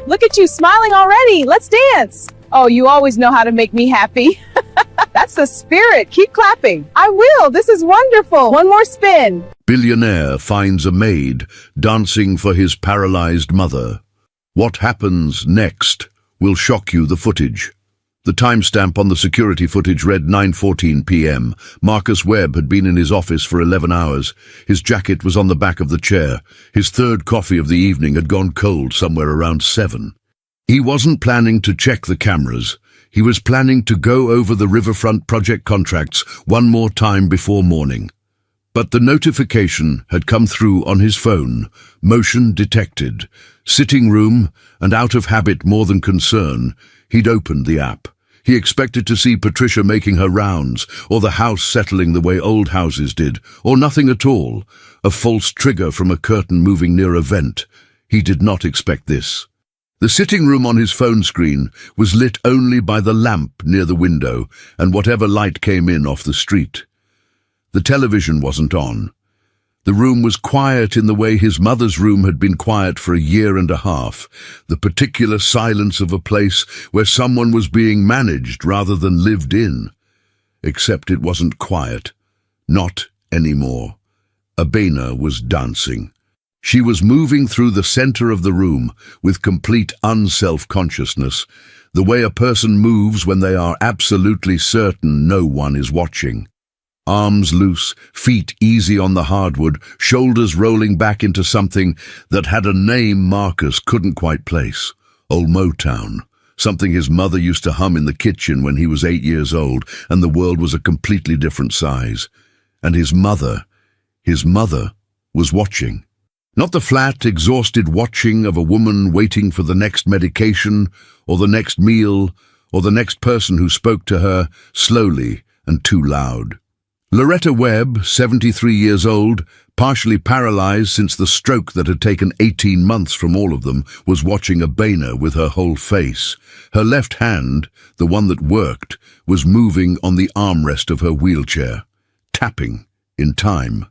look at you smiling already. Let's dance. Oh, you always know how to make me happy. That's the spirit. Keep clapping. I will. This is wonderful. One more spin. Billionaire finds a maid dancing for his paralyzed mother. What happens next will shock you. The footage. The timestamp on the security footage read 9:14 p.m. Marcus Webb had been in his office for 11 hours. His jacket was on the back of the chair. His third coffee of the evening had gone cold somewhere around 7. He wasn't planning to check the cameras. He was planning to go over the riverfront project contracts one more time before morning. But the notification had come through on his phone. Motion detected. Sitting room, and out of habit more than concern, he'd opened the app. He expected to see Patricia making her rounds, or the house settling the way old houses did, or nothing at all. A false trigger from a curtain moving near a vent. He did not expect this. The sitting room on his phone screen was lit only by the lamp near the window and whatever light came in off the street. The television wasn't on. The room was quiet in the way his mother's room had been quiet for a year and a half, the particular silence of a place where someone was being managed rather than lived in. Except it wasn't quiet. Not anymore. Abena was dancing. She was moving through the center of the room with complete unself-consciousness, the way a person moves when they are absolutely certain no one is watching. Arms loose, feet easy on the hardwood, shoulders rolling back into something that had a name Marcus couldn't quite place. Old Motown. Something his mother used to hum in the kitchen when he was 8 years old, and the world was a completely different size. And his mother was watching. Not the flat, exhausted watching of a woman waiting for the next medication, or the next meal, or the next person who spoke to her, slowly and too loud. Loretta Webb, 73 years old, partially paralyzed since the stroke that had taken 18 months from all of them, was watching Abena with her whole face. Her left hand, the one that worked, was moving on the armrest of her wheelchair, tapping in time.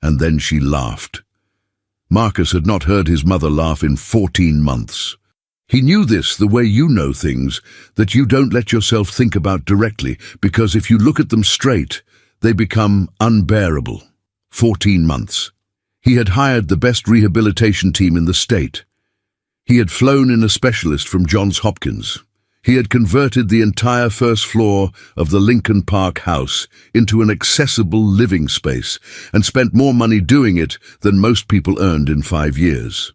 And then she laughed. Marcus had not heard his mother laugh in 14 months. He knew this the way you know things that you don't let yourself think about directly, because if you look at them straight, they become unbearable. 14 months. He had hired the best rehabilitation team in the state. He had flown in a specialist from Johns Hopkins. He had converted the entire first floor of the Lincoln Park house into an accessible living space and spent more money doing it than most people earned in 5 years.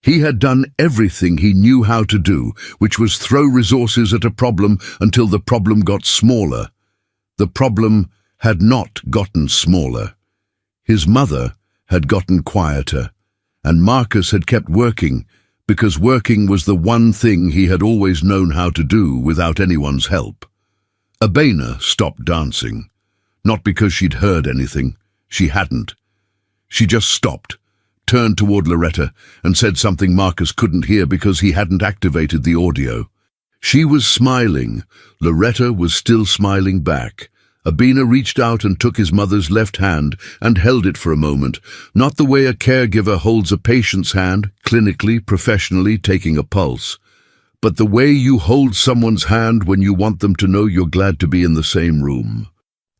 He had done everything he knew how to do, which was throw resources at a problem until the problem got smaller. The problem had not gotten smaller. His mother had gotten quieter, and Marcus had kept working, because working was the one thing he had always known how to do without anyone's help. Abena stopped dancing. Not because she'd heard anything. She hadn't. She just stopped, turned toward Loretta, and said something Marcus couldn't hear because he hadn't activated the audio. She was smiling. Loretta was still smiling back. Abena reached out and took his mother's left hand and held it for a moment, not the way a caregiver holds a patient's hand, clinically, professionally, taking a pulse, but the way you hold someone's hand when you want them to know you're glad to be in the same room.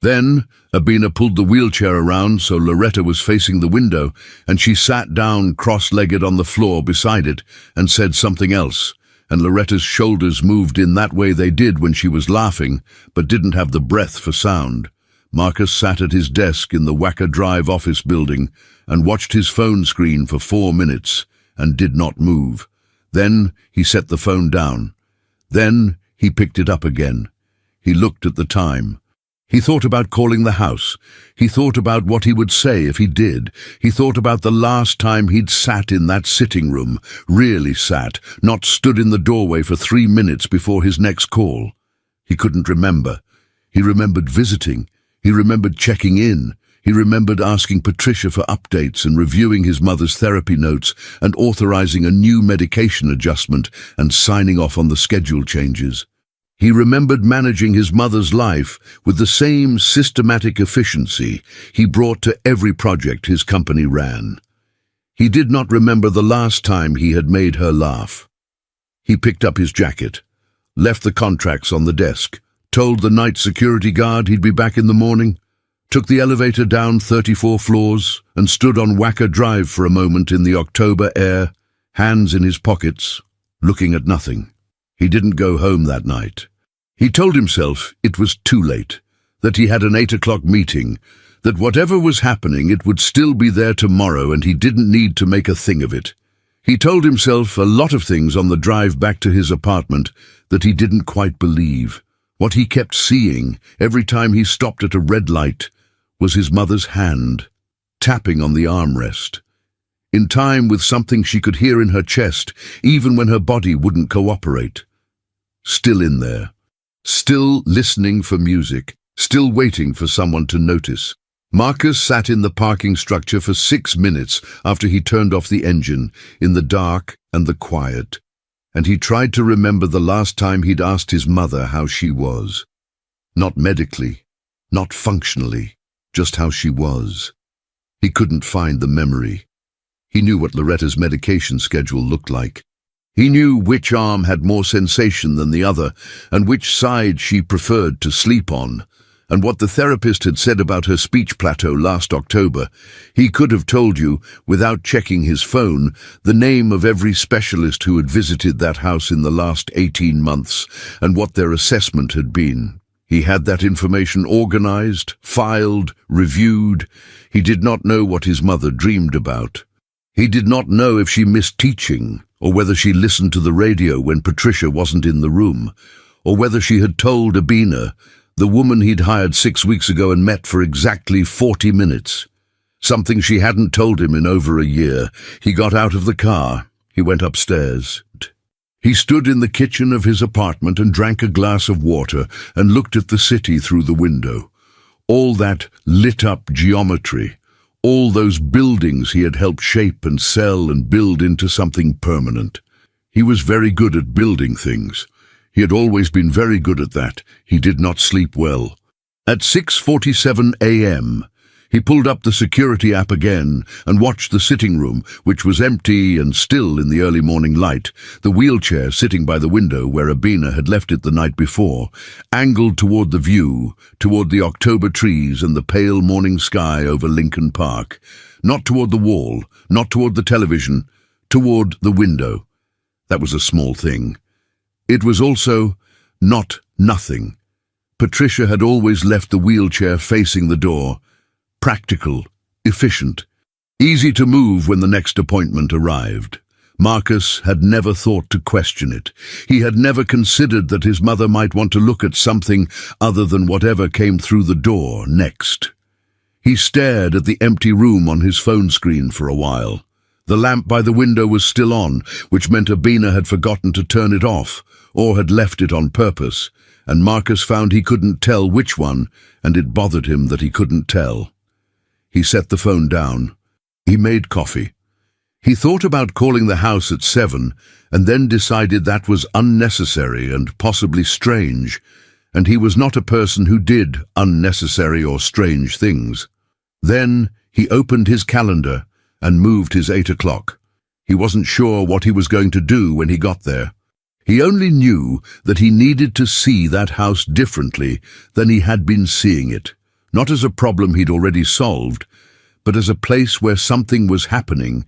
Then, Abena pulled the wheelchair around so Loretta was facing the window, and she sat down cross-legged on the floor beside it and said something else. And Loretta's shoulders moved in that way they did when she was laughing, but didn't have the breath for sound. Marcus sat at his desk in the Wacker Drive office building and watched his phone screen for 4 minutes and did not move. Then he set the phone down. Then he picked it up again. He looked at the time. He thought about calling the house. He thought about what he would say if he did. He thought about the last time he'd sat in that sitting room, really sat, not stood in the doorway for 3 minutes before his next call. He couldn't remember. He remembered visiting. He remembered checking in. He remembered asking Patricia for updates and reviewing his mother's therapy notes and authorizing a new medication adjustment and signing off on the schedule changes. He remembered managing his mother's life with the same systematic efficiency he brought to every project his company ran. He did not remember the last time he had made her laugh. He picked up his jacket, left the contracts on the desk, told the night security guard he'd be back in the morning, took the elevator down 34 floors, and stood on Wacker Drive for a moment in the October air, hands in his pockets, looking at nothing. He didn't go home that night. He told himself it was too late, that he had an 8 o'clock meeting, that whatever was happening it would still be there tomorrow and he didn't need to make a thing of it. He told himself a lot of things on the drive back to his apartment that he didn't quite believe. What he kept seeing every time he stopped at a red light was his mother's hand, tapping on the armrest, in time with something she could hear in her chest, even when her body wouldn't cooperate. Still in there, still listening for music, still waiting for someone to notice. Marcus sat in the parking structure for 6 minutes after he turned off the engine, in the dark and the quiet, and he tried to remember the last time he'd asked his mother how she was. Not medically, not functionally, just how she was. He couldn't find the memory. He knew what Loretta's medication schedule looked like. He knew which arm had more sensation than the other, and which side she preferred to sleep on, and what the therapist had said about her speech plateau last October. He could have told you, without checking his phone, the name of every specialist who had visited that house in the last 18 months, and what their assessment had been. He had that information organized, filed, reviewed. He did not know what his mother dreamed about. He did not know if she missed teaching, or whether she listened to the radio when Patricia wasn't in the room, or whether she had told Abina, the woman he'd hired 6 weeks ago and met for exactly 40 minutes. Something she hadn't told him in over a year. He got out of the car. He went upstairs. He stood in the kitchen of his apartment and drank a glass of water and looked at the city through the window. All that lit-up geometry, all those buildings he had helped shape and sell and build into something permanent. He was very good at building things. He had always been very good at that. He did not sleep well. At 6:47 a.m., he pulled up the security app again and watched the sitting room, which was empty and still in the early morning light, the wheelchair sitting by the window where Abina had left it the night before, angled toward the view, toward the October trees and the pale morning sky over Lincoln Park. Not toward the wall, not toward the television, toward the window. That was a small thing. It was also not nothing. Patricia had always left the wheelchair facing the door. Practical, efficient, easy to move when the next appointment arrived. Marcus had never thought to question it. He had never considered that his mother might want to look at something other than whatever came through the door next. He stared at the empty room on his phone screen for a while. The lamp by the window was still on, which meant Abina had forgotten to turn it off, or had left it on purpose, and Marcus found he couldn't tell which one, and it bothered him that he couldn't tell. He set the phone down. He made coffee. He thought about calling the house at 7, and then decided that was unnecessary and possibly strange, and he was not a person who did unnecessary or strange things. Then he opened his calendar and moved his 8 o'clock. He wasn't sure what he was going to do when he got there. He only knew that he needed to see that house differently than he had been seeing it, not as a problem he'd already solved, but as a place where something was happening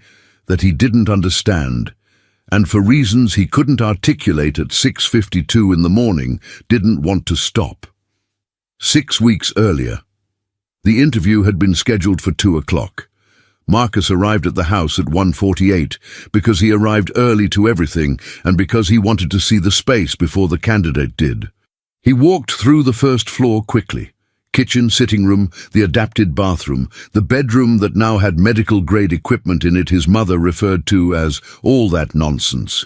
that he didn't understand, and for reasons he couldn't articulate at 6:52 in the morning, didn't want to stop. 6 weeks earlier, the interview had been scheduled for 2 o'clock. Marcus arrived at the house at 1:48 because he arrived early to everything and because he wanted to see the space before the candidate did. He walked through the first floor quickly. Kitchen, sitting room, the adapted bathroom, the bedroom that now had medical-grade equipment in it his mother referred to as all that nonsense,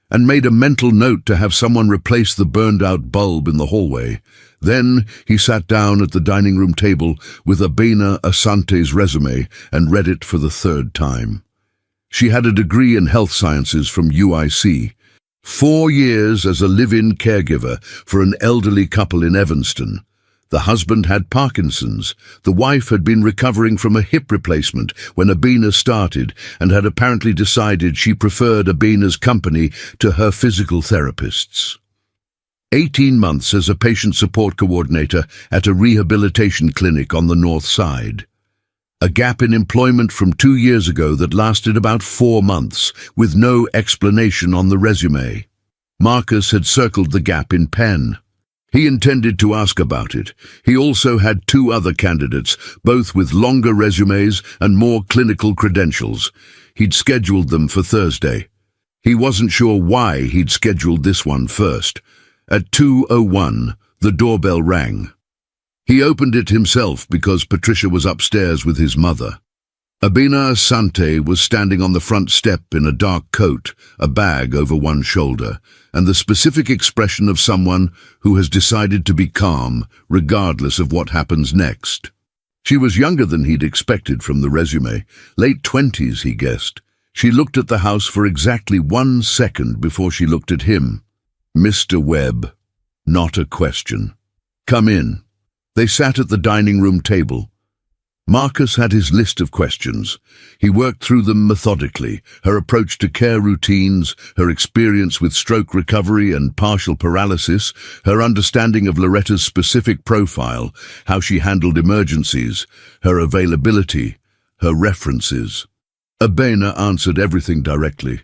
and made a mental note to have someone replace the burned-out bulb in the hallway. Then he sat down at the dining room table with Abina Asante's resume and read it for the 3rd time. She had a degree in health sciences from UIC, 4 years as a live-in caregiver for an elderly couple in Evanston. The husband had Parkinson's. The wife had been recovering from a hip replacement when Abina started and had apparently decided she preferred Abina's company to her physical therapists. 18 months as a patient support coordinator at a rehabilitation clinic on the north side. A gap in employment from 2 years ago that lasted about 4 months, with no explanation on the resume. Marcus had circled the gap in pen. He intended to ask about it. He also had 2 other candidates, both with longer resumes and more clinical credentials. He'd scheduled them for Thursday. He wasn't sure why he'd scheduled this one first. At 2:01, the doorbell rang. He opened it himself because Patricia was upstairs with his mother. Abina Asante was standing on the front step in a dark coat, a bag over one shoulder, and the specific expression of someone who has decided to be calm, regardless of what happens next. She was younger than he'd expected from the resume, late 20s, he guessed. She looked at the house for exactly 1 second before she looked at him. Mr. Webb. Not a question. Come in. They sat at the dining room table. Marcus had his list of questions. He worked through them methodically, her approach to care routines, her experience with stroke recovery and partial paralysis, her understanding of Loretta's specific profile, how she handled emergencies, her availability, her references. Abena answered everything directly.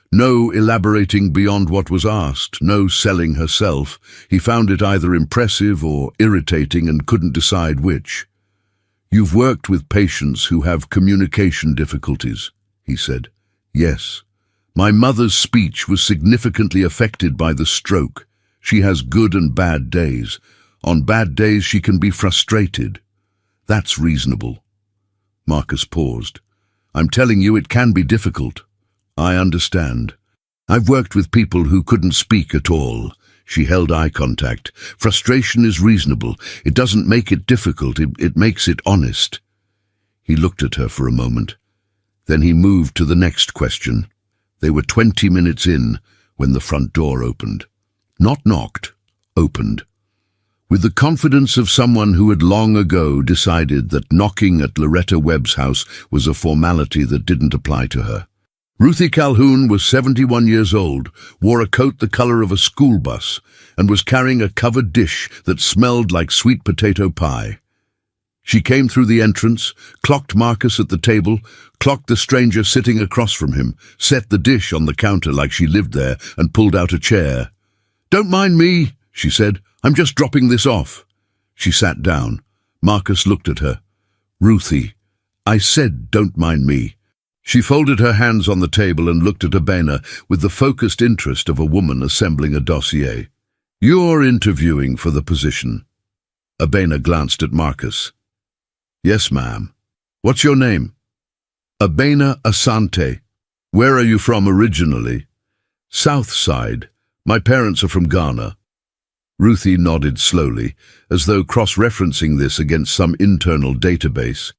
No elaborating beyond what was asked, no selling herself. He found it either impressive or irritating and couldn't decide which. You've worked with patients who have communication difficulties, he said. Yes. My mother's speech was significantly affected by the stroke. She has good and bad days. On bad days she can be frustrated. That's reasonable. Marcus paused. I'm telling you it can be difficult. I understand. I've worked with people who couldn't speak at all. She held eye contact. Frustration is reasonable. It doesn't make it difficult. It makes it honest. He looked at her for a moment. Then he moved to the next question. They were 20 minutes in when the front door opened. Not knocked, opened. With the confidence of someone who had long ago decided that knocking at Loretta Webb's house was a formality that didn't apply to her. Ruthie Calhoun was 71 years old, wore a coat the color of a school bus, and was carrying a covered dish that smelled like sweet potato pie. She came through the entrance, clocked Marcus at the table, clocked the stranger sitting across from him, set the dish on the counter like she lived there, and pulled out a chair. "Don't mind me," she said. "I'm just dropping this off." She sat down. Marcus looked at her. "Ruthie, I said don't mind me." She folded her hands on the table and looked at Abena with the focused interest of a woman assembling a dossier. "You're interviewing for the position." Abena glanced at Marcus. "Yes, ma'am. What's your name?" "Abena Asante." "Where are you from originally?" "South Side. My parents are from Ghana." Ruthie nodded slowly, as though cross-referencing this against some internal database.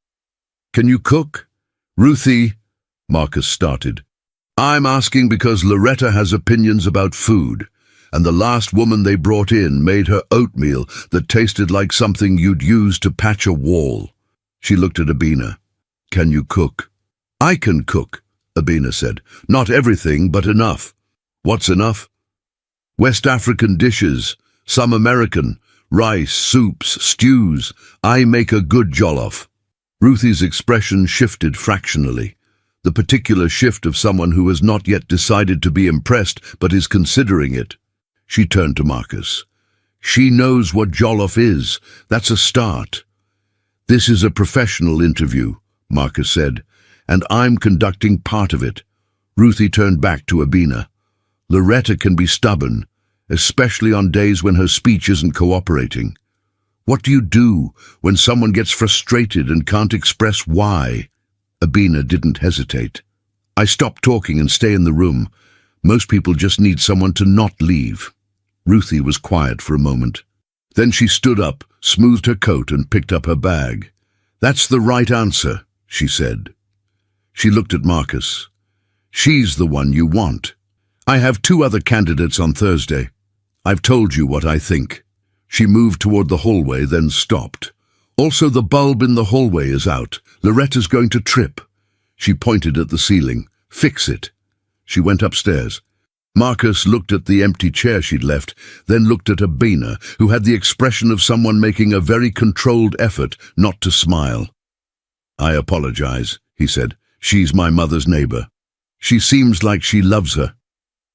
"Can you cook?" "Ruthie," Marcus started. "I'm asking because Loretta has opinions about food, and the last woman they brought in made her oatmeal that tasted like something you'd use to patch a wall." She looked at Abena. "Can you cook?" "I can cook," Abena said. "Not everything, but enough." "What's enough?" "West African dishes, some American, rice, soups, stews. I make a good jollof." Ruthie's expression shifted fractionally. The particular shift of someone who has not yet decided to be impressed but is considering it. She turned to Marcus. "She knows what jollof is. That's a start." "This is a professional interview," Marcus said, "and I'm conducting part of it." Ruthie turned back to Abena. "Loretta can be stubborn, especially on days when her speech isn't cooperating. What do you do when someone gets frustrated and can't express why?" Abena didn't hesitate. "I stop talking and stay in the room. Most people just need someone to not leave." Ruthie was quiet for a moment. Then she stood up, smoothed her coat and picked up her bag. "That's the right answer," she said. She looked at Marcus. "She's the one you want. I have 2 other candidates on Thursday. I've told you what I think." She moved toward the hallway, then stopped. Also, the bulb in the hallway is out. Loretta's going to trip. She pointed at the ceiling. Fix it. She went upstairs. Marcus looked at the empty chair she'd left, then looked at Abena, who had the expression of someone making a very controlled effort not to smile. "I apologize," he said. "She's my mother's neighbor. She seems like she loves her.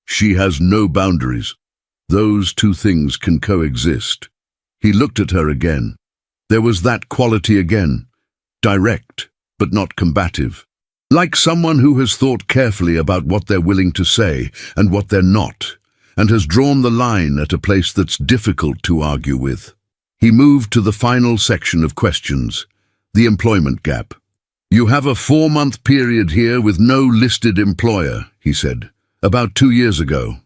She has no boundaries. Those two things can coexist." He looked at her again. There was that quality again. Direct, but not combative. Like someone who has thought carefully about what they're willing to say and what they're not, and has drawn the line at a place that's difficult to argue with. He moved to the final section of questions, the employment gap. "You have a 4-month period here with no listed employer," he said. "About 2 years ago."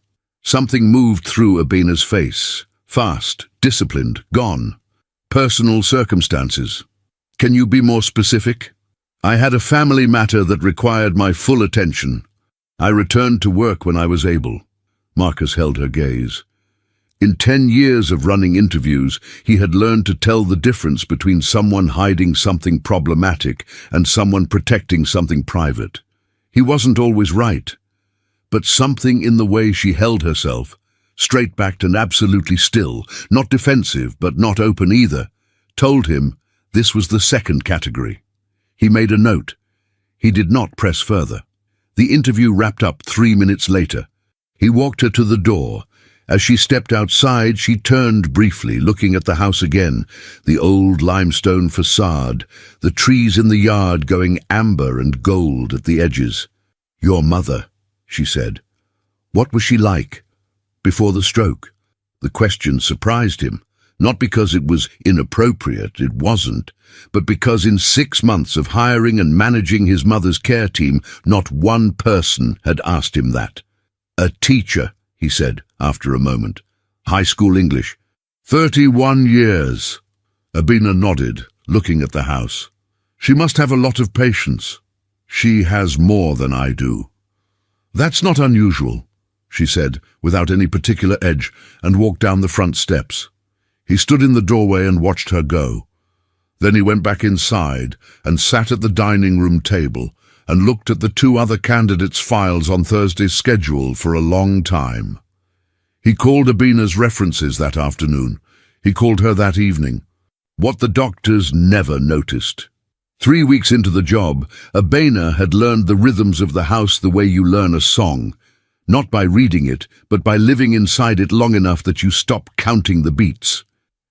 Something moved through Abena's face. Fast, disciplined, gone. "Personal circumstances. Can you be more specific?" "I had a family matter that required my full attention. I returned to work when I was able." Marcus held her gaze. In 10 years of running interviews, he had learned to tell the difference between someone hiding something problematic and someone protecting something private. He wasn't always right, but something in the way she held herself, straight-backed and absolutely still, not defensive but not open either, told him this was the second category. He made a note. He did not press further. The interview wrapped up 3 minutes later. He walked her to the door. As she stepped outside, she turned briefly, looking at the house again, the old limestone facade, the trees in the yard going amber and gold at the edges. "Your mother," she said. "What was she like before the stroke?" The question surprised him, not because it was inappropriate, it wasn't, but because in 6 months of hiring and managing his mother's care team, not one person had asked him that. "A teacher," he said after a moment. "High school English. 31 years. Abena nodded, looking at the house. "She must have a lot of patience." "She has more than I do." "That's not unusual," she said, without any particular edge, and walked down the front steps. He stood in the doorway and watched her go. Then he went back inside and sat at the dining room table and looked at the 2 other candidates' files on Thursday's schedule for a long time. He called Abena's references that afternoon. He called her that evening. What the doctors never noticed. 3 weeks into the job, Abena had learned the rhythms of the house the way you learn a song, not by reading it, but by living inside it long enough that you stop counting the beats.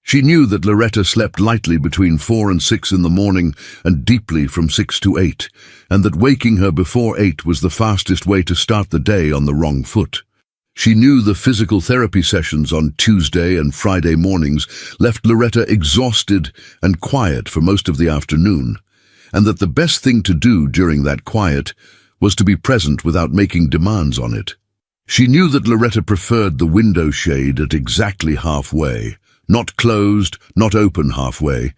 She knew that Loretta slept lightly between 4 and 6 in the morning and deeply from 6 to 8, and that waking her before 8 was the fastest way to start the day on the wrong foot. She knew the physical therapy sessions on Tuesday and Friday mornings left Loretta exhausted and quiet for most of the afternoon, and that the best thing to do during that quiet was to be present without making demands on it. She knew that Loretta preferred the window shade at exactly halfway, not closed, not open halfway,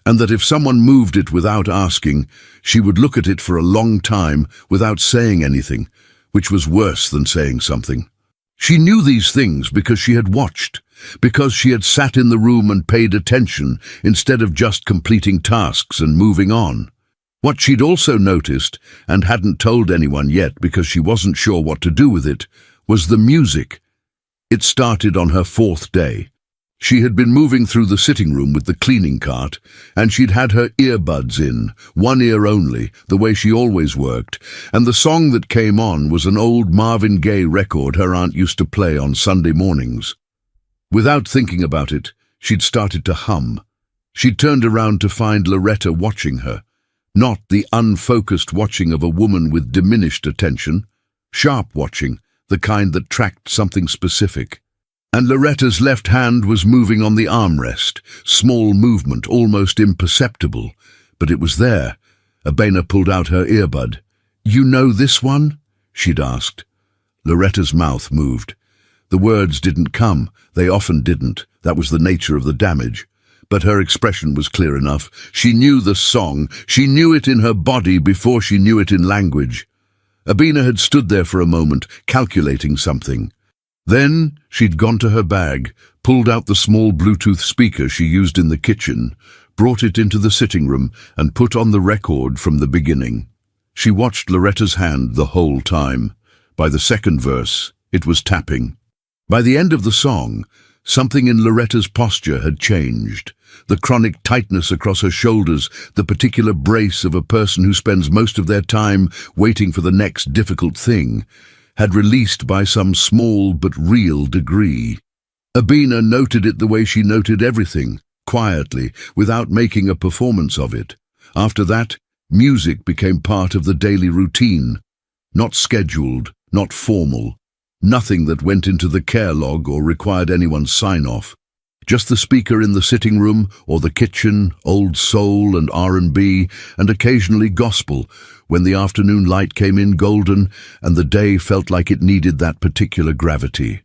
and that if someone moved it without asking, she would look at it for a long time without saying anything, which was worse than saying something. She knew these things because she had watched, because she had sat in the room and paid attention instead of just completing tasks and moving on. What she'd also noticed, and hadn't told anyone yet because she wasn't sure what to do with it, was the music. It started on her 4th day. She had been moving through the sitting room with the cleaning cart, and she'd had her earbuds in, one ear only, the way she always worked, and the song that came on was an old Marvin Gaye record her aunt used to play on Sunday mornings. Without thinking about it, she'd started to hum. She'd turned around to find Loretta watching her, not the unfocused watching of a woman with diminished attention, sharp watching, the kind that tracked something specific. And Loretta's left hand was moving on the armrest, small movement, almost imperceptible, but it was there. Abena pulled out her earbud. "You know this one?" she'd asked. Loretta's mouth moved. The words didn't come. They often didn't. That was the nature of the damage. But her expression was clear enough. She knew the song. She knew it in her body before she knew it in language. Abena had stood there for a moment, calculating something. Then she'd gone to her bag, pulled out the small Bluetooth speaker she used in the kitchen, brought it into the sitting room, and put on the record from the beginning. She watched Loretta's hand the whole time. By the second verse, it was tapping. By the end of the song, something in Loretta's posture had changed. The chronic tightness across her shoulders, the particular brace of a person who spends most of their time waiting for the next difficult thing, had released by some small but real degree. Abina noted it the way she noted everything, quietly, without making a performance of it. After that, music became part of the daily routine. Not scheduled, not formal. Nothing that went into the care log or required anyone's sign-off. Just the speaker in the sitting room or the kitchen, old soul and R&B, and occasionally gospel, when the afternoon light came in golden and the day felt like it needed that particular gravity.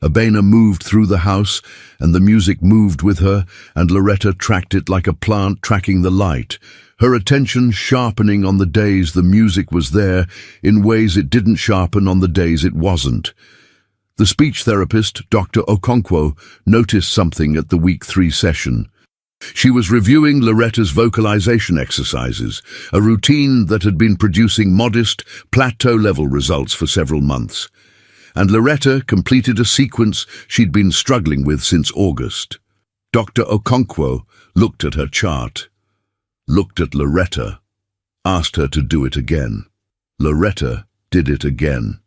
Abena moved through the house, and the music moved with her, and Loretta tracked it like a plant tracking the light, her attention sharpening on the days the music was there in ways it didn't sharpen on the days it wasn't. The speech therapist, Dr. Okonkwo, noticed something at the week 3 session. She was reviewing Loretta's vocalization exercises, a routine that had been producing modest, plateau-level results for several months. And Loretta completed a sequence she'd been struggling with since August. Dr. Okonkwo looked at her chart, looked at Loretta, asked her to do it again. Loretta did it again.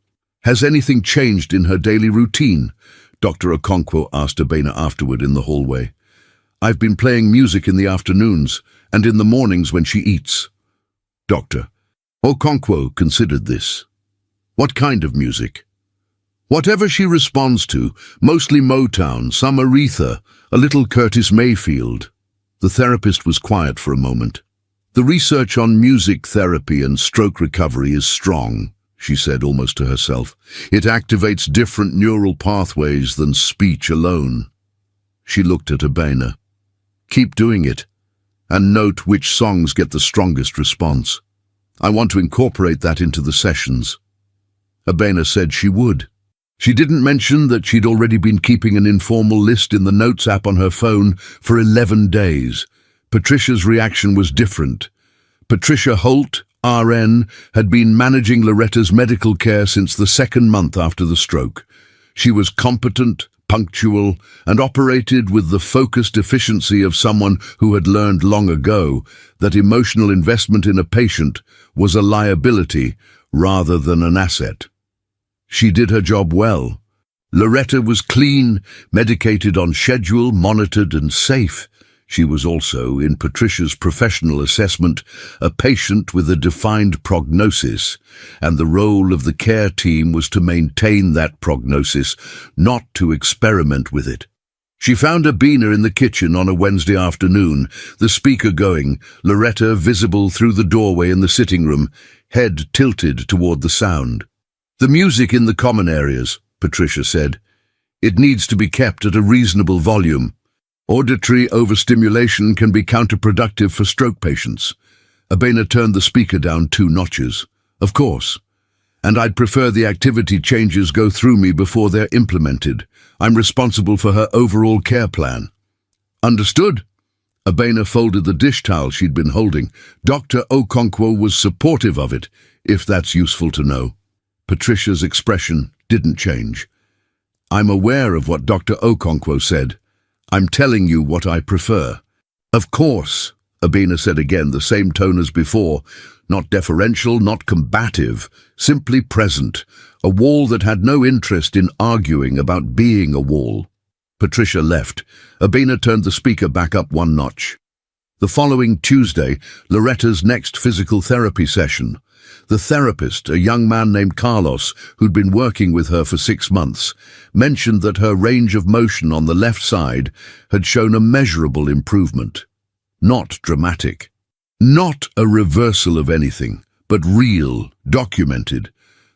"Has anything changed in her daily routine?" Dr. Okonkwo asked Abena afterward in the hallway. "I've been playing music in the afternoons and in the mornings when she eats." Dr. Okonkwo considered this. "What kind of music?" "Whatever she responds to, mostly Motown, some Aretha, a little Curtis Mayfield." The therapist was quiet for a moment. "The research on music therapy and stroke recovery is strong," she said almost to herself. "It activates different neural pathways than speech alone." She looked at Abena. "Keep doing it, and note which songs get the strongest response. I want to incorporate that into the sessions." Abena said she would. She didn't mention that she'd already been keeping an informal list in the Notes app on her phone for 11 days. Patricia's reaction was different. Patricia Holt, RN, had been managing Loretta's medical care since the 2nd month after the stroke. She was competent, punctual, and operated with the focused efficiency of someone who had learned long ago that emotional investment in a patient was a liability rather than an asset. She did her job well. Loretta was clean, medicated on schedule, monitored and safe. She was also, in Patricia's professional assessment, a patient with a defined prognosis, and the role of the care team was to maintain that prognosis, not to experiment with it. She found Abena in the kitchen on a Wednesday afternoon, the speaker going, Loretta visible through the doorway in the sitting room, head tilted toward the sound. "The music in the common areas," Patricia said. "It needs to be kept at a reasonable volume. Auditory overstimulation can be counterproductive for stroke patients." Abena turned the speaker down 2 notches. "Of course. And I'd prefer the activity changes go through me before they're implemented. I'm responsible for her overall care plan." "Understood." Abena folded the dish towel she'd been holding. Dr. Okonkwo was supportive of it, if that's useful to know. Patricia's expression didn't change. "I'm aware of what Dr. Okonkwo said. I'm telling you what I prefer." "Of course," Abena said again, the same tone as before, not deferential, not combative, simply present, a wall that had no interest in arguing about being a wall. Patricia left. Abena turned the speaker back up 1 notch. The following Tuesday, Loretta's next physical therapy session. The therapist, a young man named Carlos, who'd been working with her for 6 months, mentioned that her range of motion on the left side had shown a measurable improvement. Not dramatic. Not a reversal of anything, but real, documented.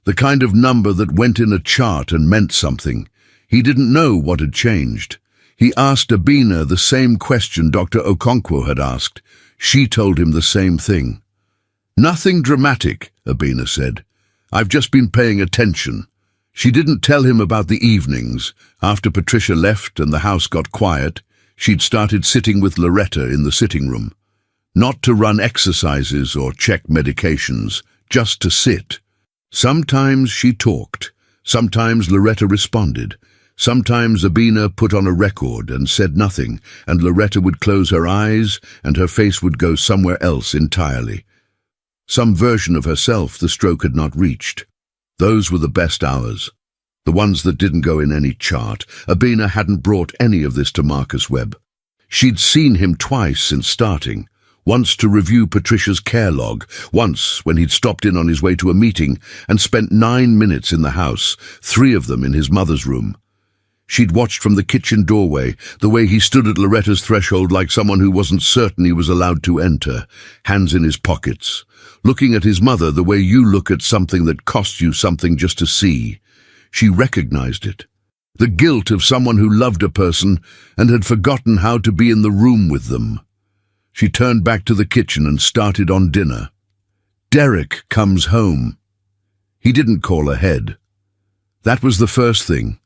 The kind of number that went in a chart and meant something. He didn't know what had changed. He asked Abena the same question Dr. Okonkwo had asked. She told him the same thing. "Nothing dramatic," Abena said. "I've just been paying attention." She didn't tell him about the evenings. After Patricia left and the house got quiet, she'd started sitting with Loretta in the sitting room. Not to run exercises or check medications, just to sit. Sometimes she talked. Sometimes Loretta responded. Sometimes Abina put on a record and said nothing, and Loretta would close her eyes and her face would go somewhere else entirely. Some version of herself the stroke had not reached. Those were the best hours. The ones that didn't go in any chart. Abina hadn't brought any of this to Marcus Webb. She'd seen him twice since starting. Once to review Patricia's care log, once when he'd stopped in on his way to a meeting and spent 9 minutes in the house, 3 of them in his mother's room. She'd watched from the kitchen doorway, the way he stood at Loretta's threshold like someone who wasn't certain he was allowed to enter, hands in his pockets, looking at his mother the way you look at something that costs you something just to see. She recognized it. The guilt of someone who loved a person and had forgotten how to be in the room with them. She turned back to the kitchen and started on dinner. Derek comes home. He didn't call ahead. That was the first thing.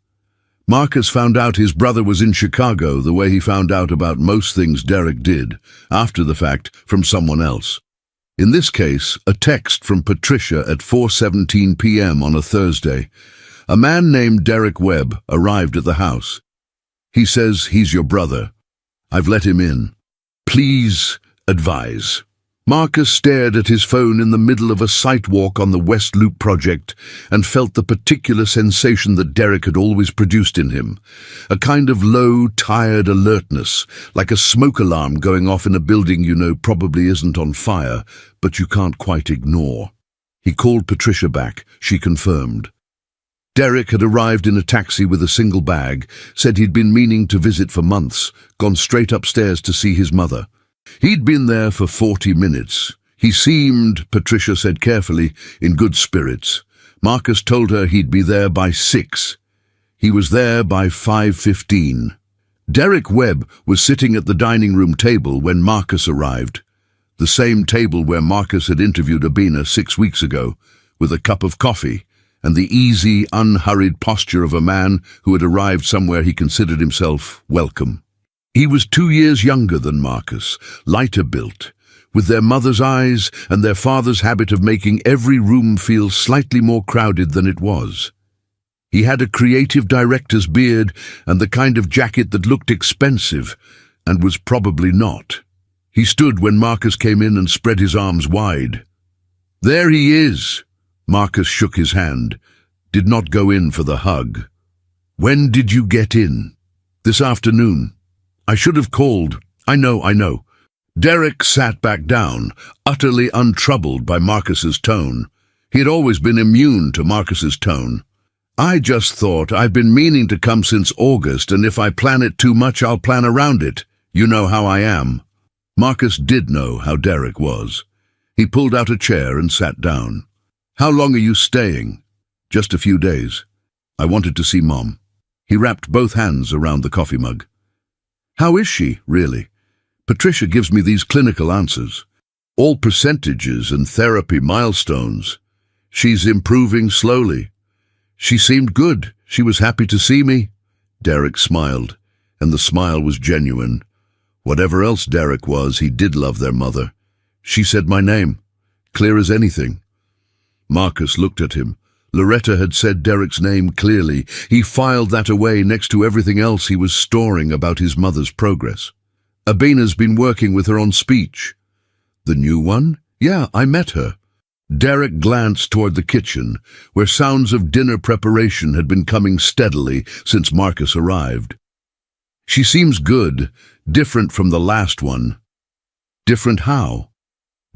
Marcus found out his brother was in Chicago the way he found out about most things Derek did, after the fact, from someone else. In this case, a text from Patricia at 4:17 p.m. on a Thursday. A man named Derek Webb arrived at the house. He says he's your brother. I've let him in. Please advise. Marcus stared at his phone in the middle of a site walk on the West Loop project and felt the particular sensation that Derek had always produced in him. A kind of low, tired alertness, like a smoke alarm going off in a building you know probably isn't on fire, but you can't quite ignore. He called Patricia back. She confirmed. Derek had arrived in a taxi with a single bag, said he'd been meaning to visit for months, gone straight upstairs to see his mother. He'd been there for 40 minutes. He seemed, Patricia said carefully, in good spirits. Marcus told her he'd be there by 6. He was there by 5:15. Derek Webb was sitting at the dining room table when Marcus arrived. The same table where Marcus had interviewed Abina 6 weeks ago, with a cup of coffee and the easy, unhurried posture of a man who had arrived somewhere he considered himself welcome. He was 2 years younger than Marcus, lighter built, with their mother's eyes and their father's habit of making every room feel slightly more crowded than it was. He had a creative director's beard and the kind of jacket that looked expensive and was probably not. He stood when Marcus came in and spread his arms wide. There he is. Marcus shook his hand, did not go in for the hug. When did you get in? This afternoon. I should have called. I know. Derek sat back down, utterly untroubled by Marcus's tone. He had always been immune to Marcus's tone. I just thought I've been meaning to come since August, and if I plan it too much, I'll plan around it. You know how I am. Marcus did know how Derek was. He pulled out a chair and sat down. How long are you staying? Just a few days. I wanted to see Mom. He wrapped both hands around the coffee mug. How is she, really? Patricia gives me these clinical answers. All percentages and therapy milestones. She's improving slowly. She seemed good. She was happy to see me. Derek smiled, and the smile was genuine. Whatever else Derek was, he did love their mother. She said my name, clear as anything. Marcus looked at him. Loretta had said Derek's name clearly. He filed that away next to everything else he was storing about his mother's progress. Abina's been working with her on speech. The new one? Yeah, I met her. Derek glanced toward the kitchen, where sounds of dinner preparation had been coming steadily since Marcus arrived. She seems good, different from the last one. Different how?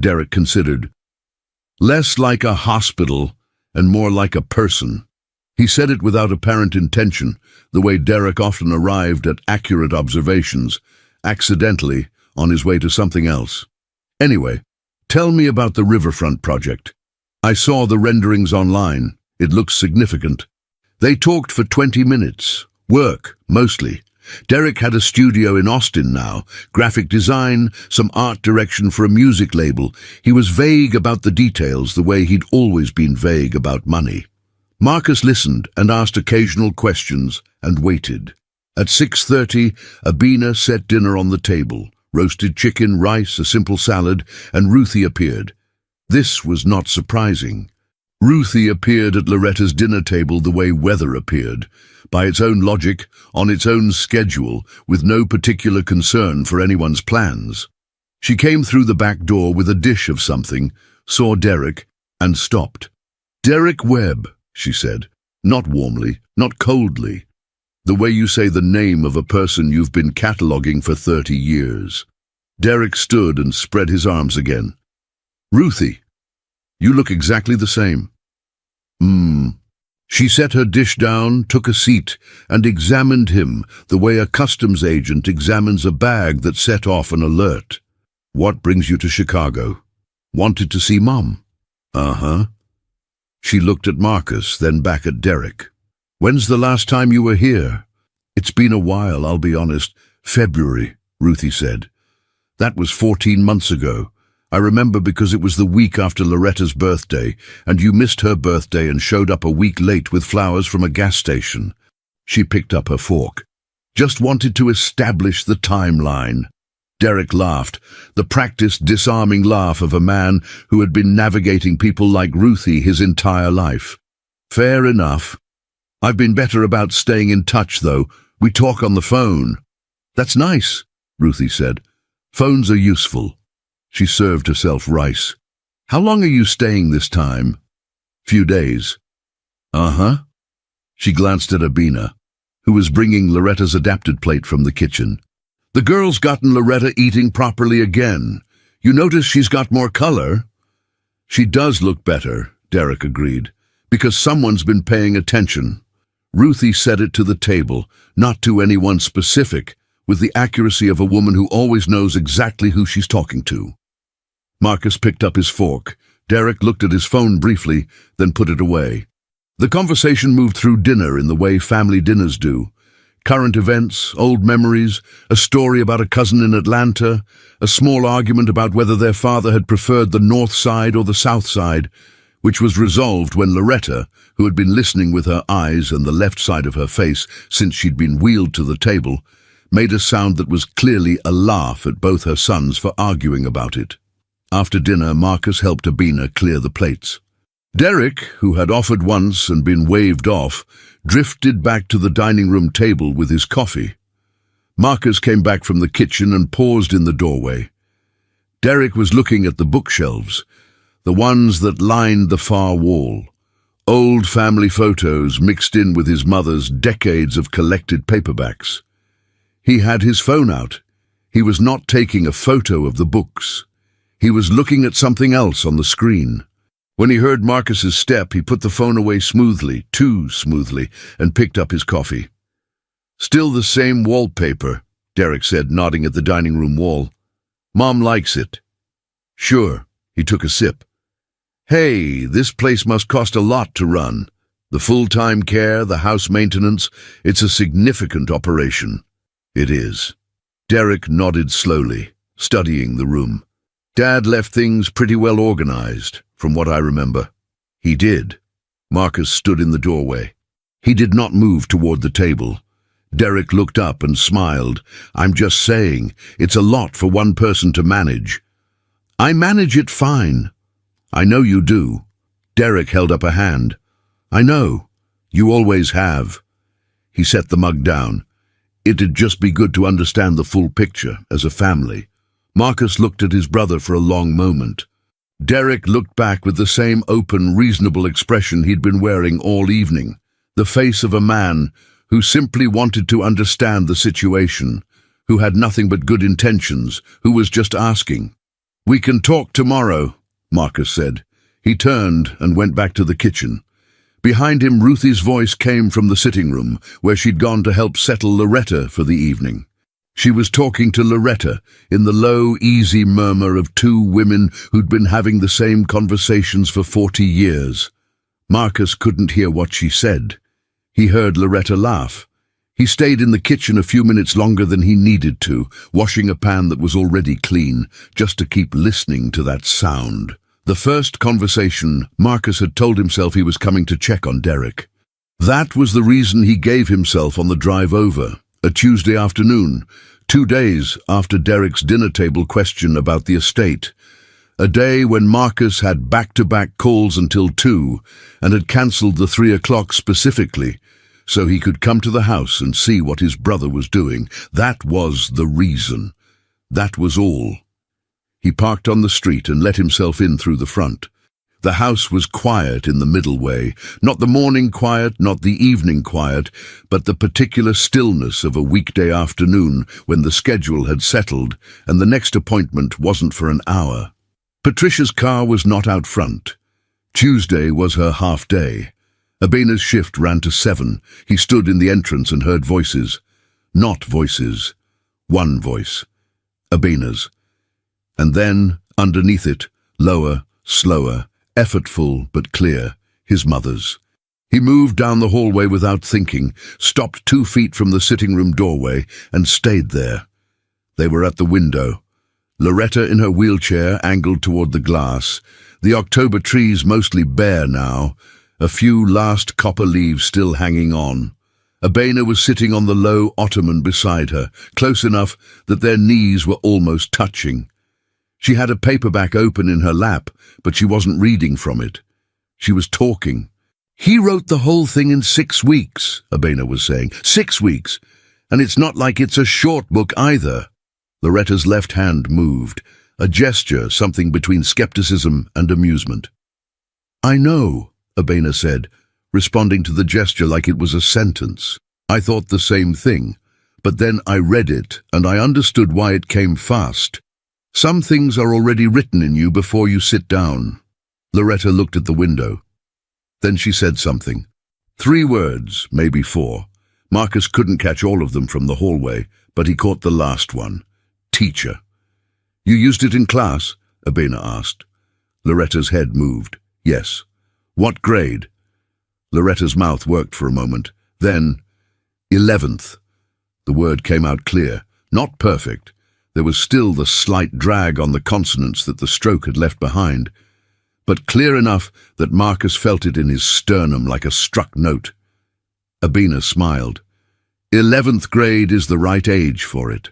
Derek considered. Less like a hospital and more like a person. He said it without apparent intention, the way Derek often arrived at accurate observations, accidentally, on his way to something else. Anyway, tell me about the riverfront project. I saw the renderings online. It looks significant. They talked for 20 minutes. Work, mostly. Derek had a studio in Austin now, graphic design, some art direction for a music label. He was vague about the details the way he'd always been vague about money. Marcus listened and asked occasional questions and waited. At 6:30, Abina set dinner on the table. Roasted chicken, rice, a simple salad, and Ruthie appeared. This was not surprising. Ruthie appeared at Loretta's dinner table the way weather appeared, by its own logic, on its own schedule, with no particular concern for anyone's plans. She came through the back door with a dish of something, saw Derek, and stopped. "Derek Webb," she said, not warmly, not coldly. The way you say the name of a person you've been cataloguing for 30 years. Derek stood and spread his arms again. "Ruthie, you look exactly the same." She set her dish down, took a seat, and examined him the way a customs agent examines a bag that set off an alert. "What brings you to Chicago? Wanted to see Mom?" "Uh-huh." She looked at Marcus, then back at Derek. "When's the last time you were here?" "It's been a while, I'll be honest. February," Ruthie said. "That was 14 months ago. I remember because it was the week after Loretta's birthday, and you missed her birthday and showed up a week late with flowers from a gas station." She picked up her fork. "Just wanted to establish the timeline." Derek laughed, the practiced, disarming laugh of a man who had been navigating people like Ruthie his entire life. "Fair enough. I've been better about staying in touch, though. We talk on the phone." "That's nice," Ruthie said. "Phones are useful." She served herself rice. "How long are you staying this time?" "Few days." "Uh-huh." She glanced at Abina, who was bringing Loretta's adapted plate from the kitchen. "The girl's gotten Loretta eating properly again. You notice she's got more color?" "She does look better," Derek agreed, "because someone's been paying attention." Ruthie said it to the table, not to anyone specific, with the accuracy of a woman who always knows exactly who she's talking to. Marcus picked up his fork. Derek looked at his phone briefly, then put it away. The conversation moved through dinner in the way family dinners do. Current events, old memories, a story about a cousin in Atlanta, a small argument about whether their father had preferred the north side or the south side, which was resolved when Loretta, who had been listening with her eyes and the left side of her face since she'd been wheeled to the table, made a sound that was clearly a laugh at both her sons for arguing about it. After dinner, Marcus helped Abina clear the plates. Derek, who had offered once and been waved off, drifted back to the dining room table with his coffee. Marcus came back from the kitchen and paused in the doorway. Derek was looking at the bookshelves, the ones that lined the far wall. Old family photos mixed in with his mother's decades of collected paperbacks. He had his phone out. He was not taking a photo of the books. He was looking at something else on the screen. When he heard Marcus's step, he put the phone away smoothly, too smoothly, and picked up his coffee. "Still the same wallpaper," Derek said, nodding at the dining room wall. "Mom likes it." "Sure." He took a sip. "Hey, this place must cost a lot to run. The full-time care, the house maintenance, it's a significant operation." "It is." Derek nodded slowly, studying the room. "Dad left things pretty well organized, from what I remember." "He did." Marcus stood in the doorway. He did not move toward the table. Derek looked up and smiled. "I'm just saying, it's a lot for one person to manage." "I manage it fine." "I know you do." Derek held up a hand. "I know. You always have." He set the mug down. "It'd just be good to understand the full picture, as a family." Marcus looked at his brother for a long moment. Derek looked back with the same open, reasonable expression he'd been wearing all evening, the face of a man who simply wanted to understand the situation, who had nothing but good intentions, who was just asking. "We can talk tomorrow," Marcus said. He turned and went back to the kitchen. Behind him, Ruthie's voice came from the sitting room, where she'd gone to help settle Loretta for the evening. She was talking to Loretta in the low, easy murmur of two women who'd been having the same conversations for 40 years. Marcus couldn't hear what she said. He heard Loretta laugh. He stayed in the kitchen a few minutes longer than he needed to, washing a pan that was already clean, just to keep listening to that sound, The first conversation, Marcus had told himself he was coming to check on Derek. That was the reason he gave himself on the drive over, a Tuesday afternoon, 2 days after Derek's dinner table question about the estate. A day when Marcus had back-to-back calls until 2 and had cancelled the 3 o'clock specifically, so he could come to the house and see what his brother was doing. That was the reason. That was all. He parked on the street and let himself in through the front. The house was quiet in the middle way, not the morning quiet, not the evening quiet, but the particular stillness of a weekday afternoon when the schedule had settled and the next appointment wasn't for an hour. Patricia's car was not out front. Tuesday was her half-day. Abina's shift ran to 7. He stood in the entrance and heard voices. Not voices. One voice. Abina's. And then, underneath it, lower, slower, effortful but clear, his mother's. He moved down the hallway without thinking, stopped 2 feet from the sitting room doorway, and stayed there. They were at the window. Loretta in her wheelchair, angled toward the glass. The October trees mostly bare now, a few last copper leaves still hanging on. Abina was sitting on the low ottoman beside her, close enough that their knees were almost touching. She had a paperback open in her lap, but she wasn't reading from it. She was talking. "He wrote the whole thing in 6 weeks, Abina was saying. 6 weeks. And it's not like it's a short book either." Loretta's left hand moved, a gesture, something between skepticism and amusement. "I know," Abina said, responding to the gesture like it was a sentence. "I thought the same thing, but then I read it and I understood why it came fast. Some things are already written in you before you sit down." Loretta looked at the window. Then she said something. 3 words, maybe 4. Marcus couldn't catch all of them from the hallway, but he caught the last one. Teacher. "You used it in class?" Abina asked. Loretta's head moved. "Yes." "What grade?" Loretta's mouth worked for a moment. Then, 11th. The word came out clear. Not perfect. There was still the slight drag on the consonants that the stroke had left behind, but clear enough that Marcus felt it in his sternum like a struck note. Abina smiled. 11th grade is the right age for it.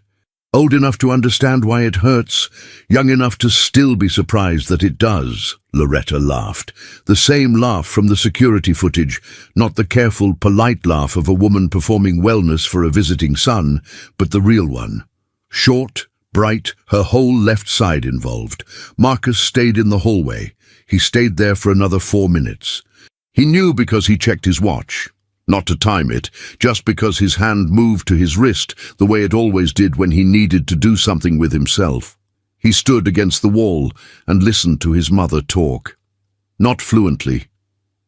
Old enough to understand why it hurts, young enough to still be surprised that it does, Loretta laughed. The same laugh from the security footage, not the careful, polite laugh of a woman performing wellness for a visiting son, but the real one. Short, bright, her whole left side involved. Marcus stayed in the hallway. He stayed there for another 4 minutes. He knew because he checked his watch. Not to time it, just because his hand moved to his wrist the way it always did when he needed to do something with himself. He stood against the wall and listened to his mother talk. Not fluently.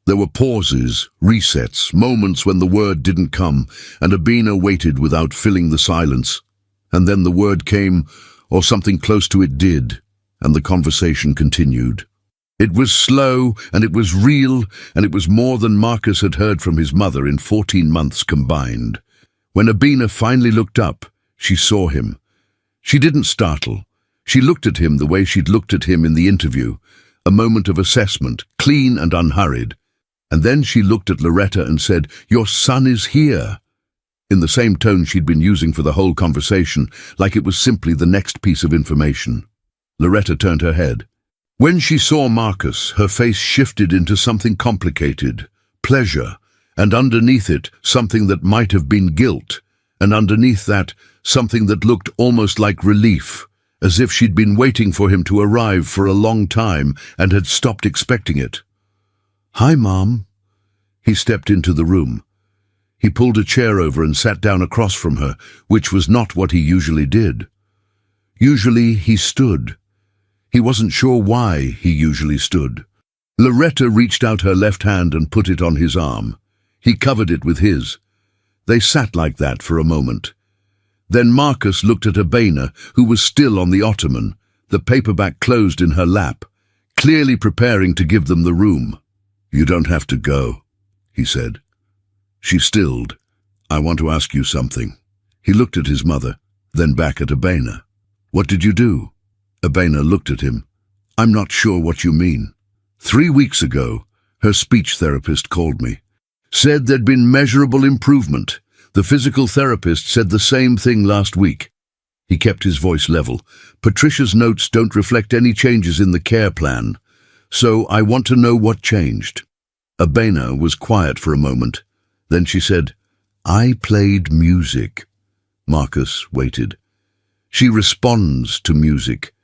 There were pauses, resets, moments when the word didn't come, and Abina waited without filling the silence. And then the word came, or something close to it did, and the conversation continued. It was slow, and it was real, and it was more than Marcus had heard from his mother in 14 months combined. When Abina finally looked up, she saw him. She didn't startle. She looked at him the way she'd looked at him in the interview, a moment of assessment, clean and unhurried. And then she looked at Loretta and said, "Your son is here," in the same tone she'd been using for the whole conversation, like it was simply the next piece of information. Loretta turned her head. When she saw Marcus, her face shifted into something complicated, pleasure, and underneath it, something that might have been guilt, and underneath that, something that looked almost like relief, as if she'd been waiting for him to arrive for a long time and had stopped expecting it. "Hi, Mom." He stepped into the room. He pulled a chair over and sat down across from her, which was not what he usually did. Usually he stood. He wasn't sure why he usually stood. Loretta reached out her left hand and put it on his arm. He covered it with his. They sat like that for a moment. Then Marcus looked at Abina, who was still on the ottoman, the paperback closed in her lap, clearly preparing to give them the room. "You don't have to go," he said. She stilled. "I want to ask you something." He looked at his mother, then back at Abina. "What did you do?" Abina looked at him. I'm not sure what you mean. 3 weeks ago, her speech therapist called me. Said there'd been measurable improvement. The physical therapist said the same thing last week. He kept his voice level. Patricia's notes don't reflect any changes in the care plan. So I want to know what changed. Abena was quiet for a moment. Then she said, I played music. Marcus waited. She responds to music.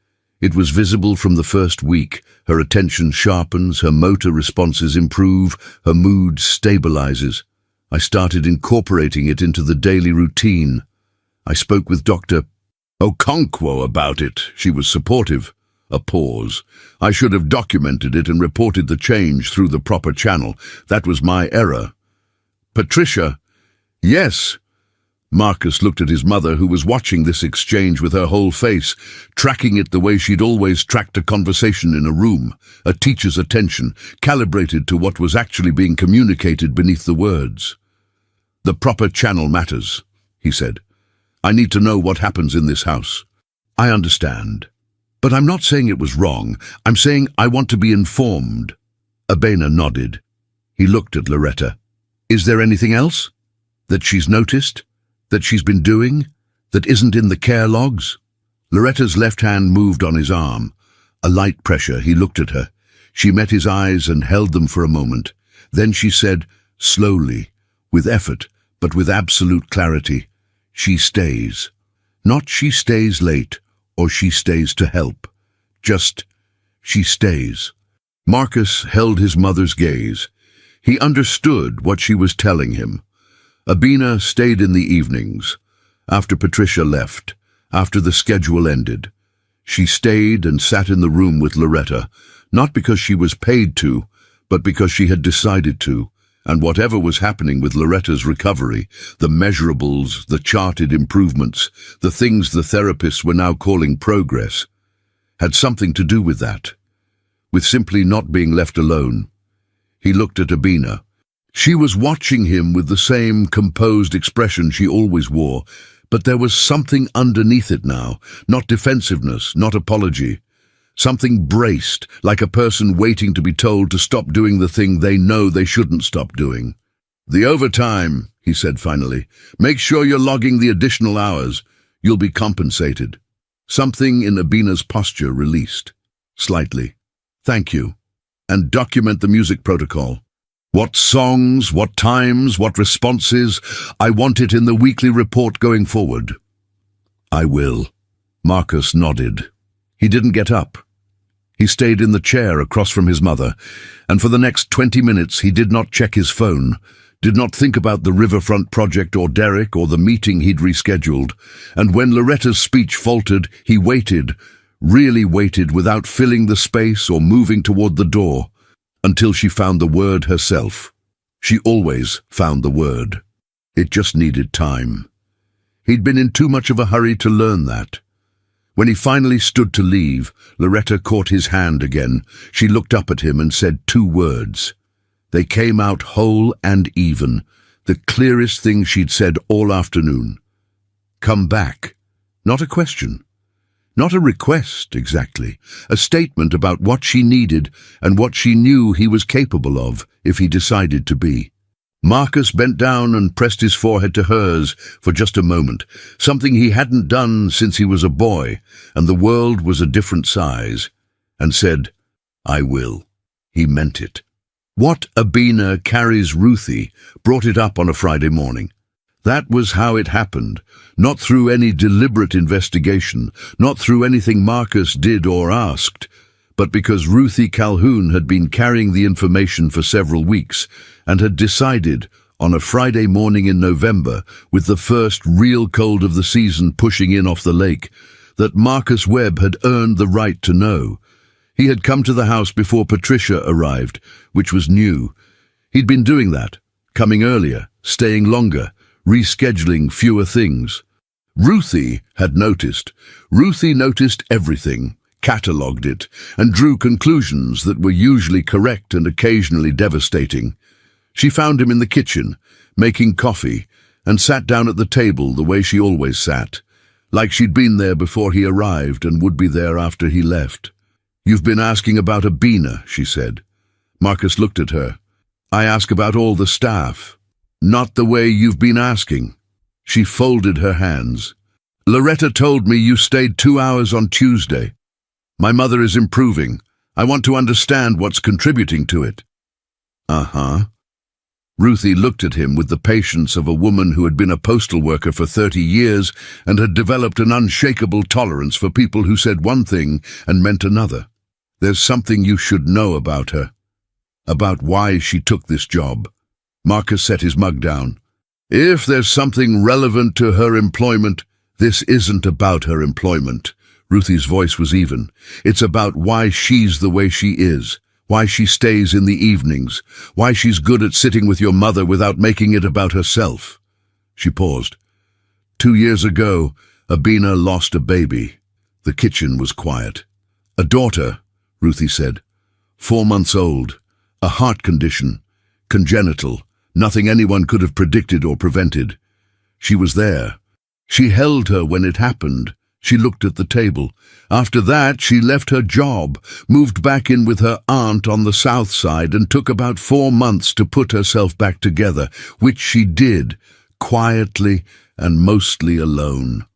It was visible from the first week. Her attention sharpens, her motor responses improve, her mood stabilizes. I started incorporating it into the daily routine. I spoke with Dr. Okonkwo about it. She was supportive. A pause. I should have documented it and reported the change through the proper channel. That was my error. Patricia. Yes. Marcus looked at his mother, who was watching this exchange with her whole face, tracking it the way she'd always tracked a conversation in a room, a teacher's attention, calibrated to what was actually being communicated beneath the words. The proper channel matters, he said. I need to know what happens in this house. I understand. But I'm not saying it was wrong. I'm saying I want to be informed. Abena nodded. He looked at Loretta. Is there anything else? That she's noticed? That she's been doing? That isn't in the care logs? Loretta's left hand moved on his arm. A light pressure. He looked at her. She met his eyes and held them for a moment. Then she said, slowly, with effort, but with absolute clarity, she stays. Not she stays late, or she stays to help. Just, she stays. Marcus held his mother's gaze. He understood what she was telling him. Abena stayed in the evenings, after Patricia left, after the schedule ended. She stayed and sat in the room with Loretta, not because she was paid to, but because she had decided to, and whatever was happening with Loretta's recovery, the measurables, the charted improvements, the things the therapists were now calling progress, had something to do with that, with simply not being left alone. He looked at Abena. She was watching him with the same composed expression she always wore, but there was something underneath it now, not defensiveness, not apology. Something braced, like a person waiting to be told to stop doing the thing they know they shouldn't stop doing. The overtime, he said finally. Make sure you're logging the additional hours. You'll be compensated. Something in Abena's posture released. Slightly. Thank you. And document the music protocol. What songs, what times, what responses, I want it in the weekly report going forward. I will. Marcus nodded. He didn't get up. He stayed in the chair across from his mother, and for the next 20 minutes he did not check his phone, did not think about the riverfront project or Derek or the meeting he'd rescheduled, and when Loretta's speech faltered, he waited, really waited without filling the space or moving toward the door, until she found the word herself. She always found the word. It just needed time. He'd been in too much of a hurry to learn that. When he finally stood to leave, Loretta caught his hand again. She looked up at him and said 2 words. They came out whole and even, the clearest thing she'd said all afternoon. Come back. Not a question. Not a request, exactly. A statement about what she needed and what she knew he was capable of if he decided to be. Marcus bent down and pressed his forehead to hers for just a moment, something he hadn't done since he was a boy and the world was a different size, and said, I will. He meant it. What Abena carries Ruthie brought it up on a Friday morning. That was how it happened, not through any deliberate investigation, not through anything Marcus did or asked, but because Ruthie Calhoun had been carrying the information for several weeks and had decided, on a Friday morning in November, with the first real cold of the season pushing in off the lake, that Marcus Webb had earned the right to know. He had come to the house before Patricia arrived, which was new. He'd been doing that, coming earlier, staying longer, rescheduling fewer things. Ruthie had noticed. Ruthie noticed everything, catalogued it, and drew conclusions that were usually correct and occasionally devastating. She found him in the kitchen, making coffee, and sat down at the table the way she always sat, like she'd been there before he arrived and would be there after he left. "You've been asking about Abina," she said. Marcus looked at her. "I ask about all the staff. Not the way you've been asking." She folded her hands. "Loretta told me you stayed 2 hours on Tuesday. My mother is improving. I want to understand what's contributing to it." "Uh-huh." Ruthie looked at him with the patience of a woman who had been a postal worker for 30 years and had developed an unshakable tolerance for people who said one thing and meant another. "There's something you should know about her. About why she took this job." Marcus set his mug down. "If there's something relevant to her employment, this isn't about her employment." Ruthie's voice was even. "It's about why she's the way she is. Why she stays in the evenings, why she's good at sitting with your mother without making it about herself." She paused. 2 years ago, Abina lost a baby. The kitchen was quiet. "A daughter," Ruthie said. 4 months old. A heart condition. Congenital. Nothing anyone could have predicted or prevented. She was there. She held her when it happened. She looked at the table. After that, she left her job, moved back in with her aunt on the south side, and took about 4 months to put herself back together, which she did, quietly and mostly alone.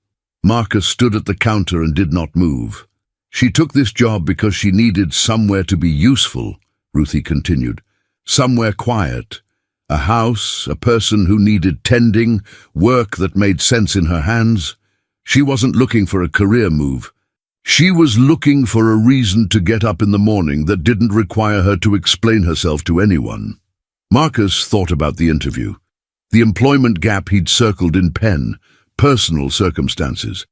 Marcus stood at the counter and did not move. "She took this job because she needed somewhere to be useful," Ruthie continued. "Somewhere quiet. A house, a person who needed tending, work that made sense in her hands. She wasn't looking for a career move. She was looking for a reason to get up in the morning that didn't require her to explain herself to anyone." Marcus thought about the interview. The employment gap he'd circled in pen, personal circumstances.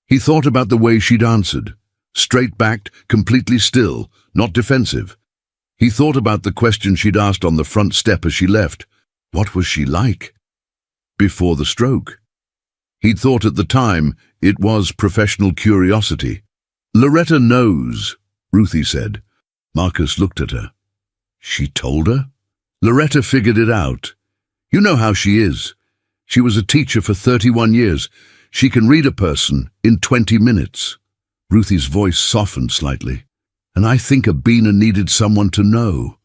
He thought about the way she'd answered. Straight-backed, completely still, not defensive. He thought about the question she'd asked on the front step as she left. What was she like? Before the stroke. He'd thought at the time it was professional curiosity. "Loretta knows," Ruthie said. Marcus looked at her. "She told her?" "Loretta figured it out. You know how she is. She was a teacher for 31 years. She can read a person in 20 minutes. Ruthie's voice softened slightly. "And I think Abina needed someone to know.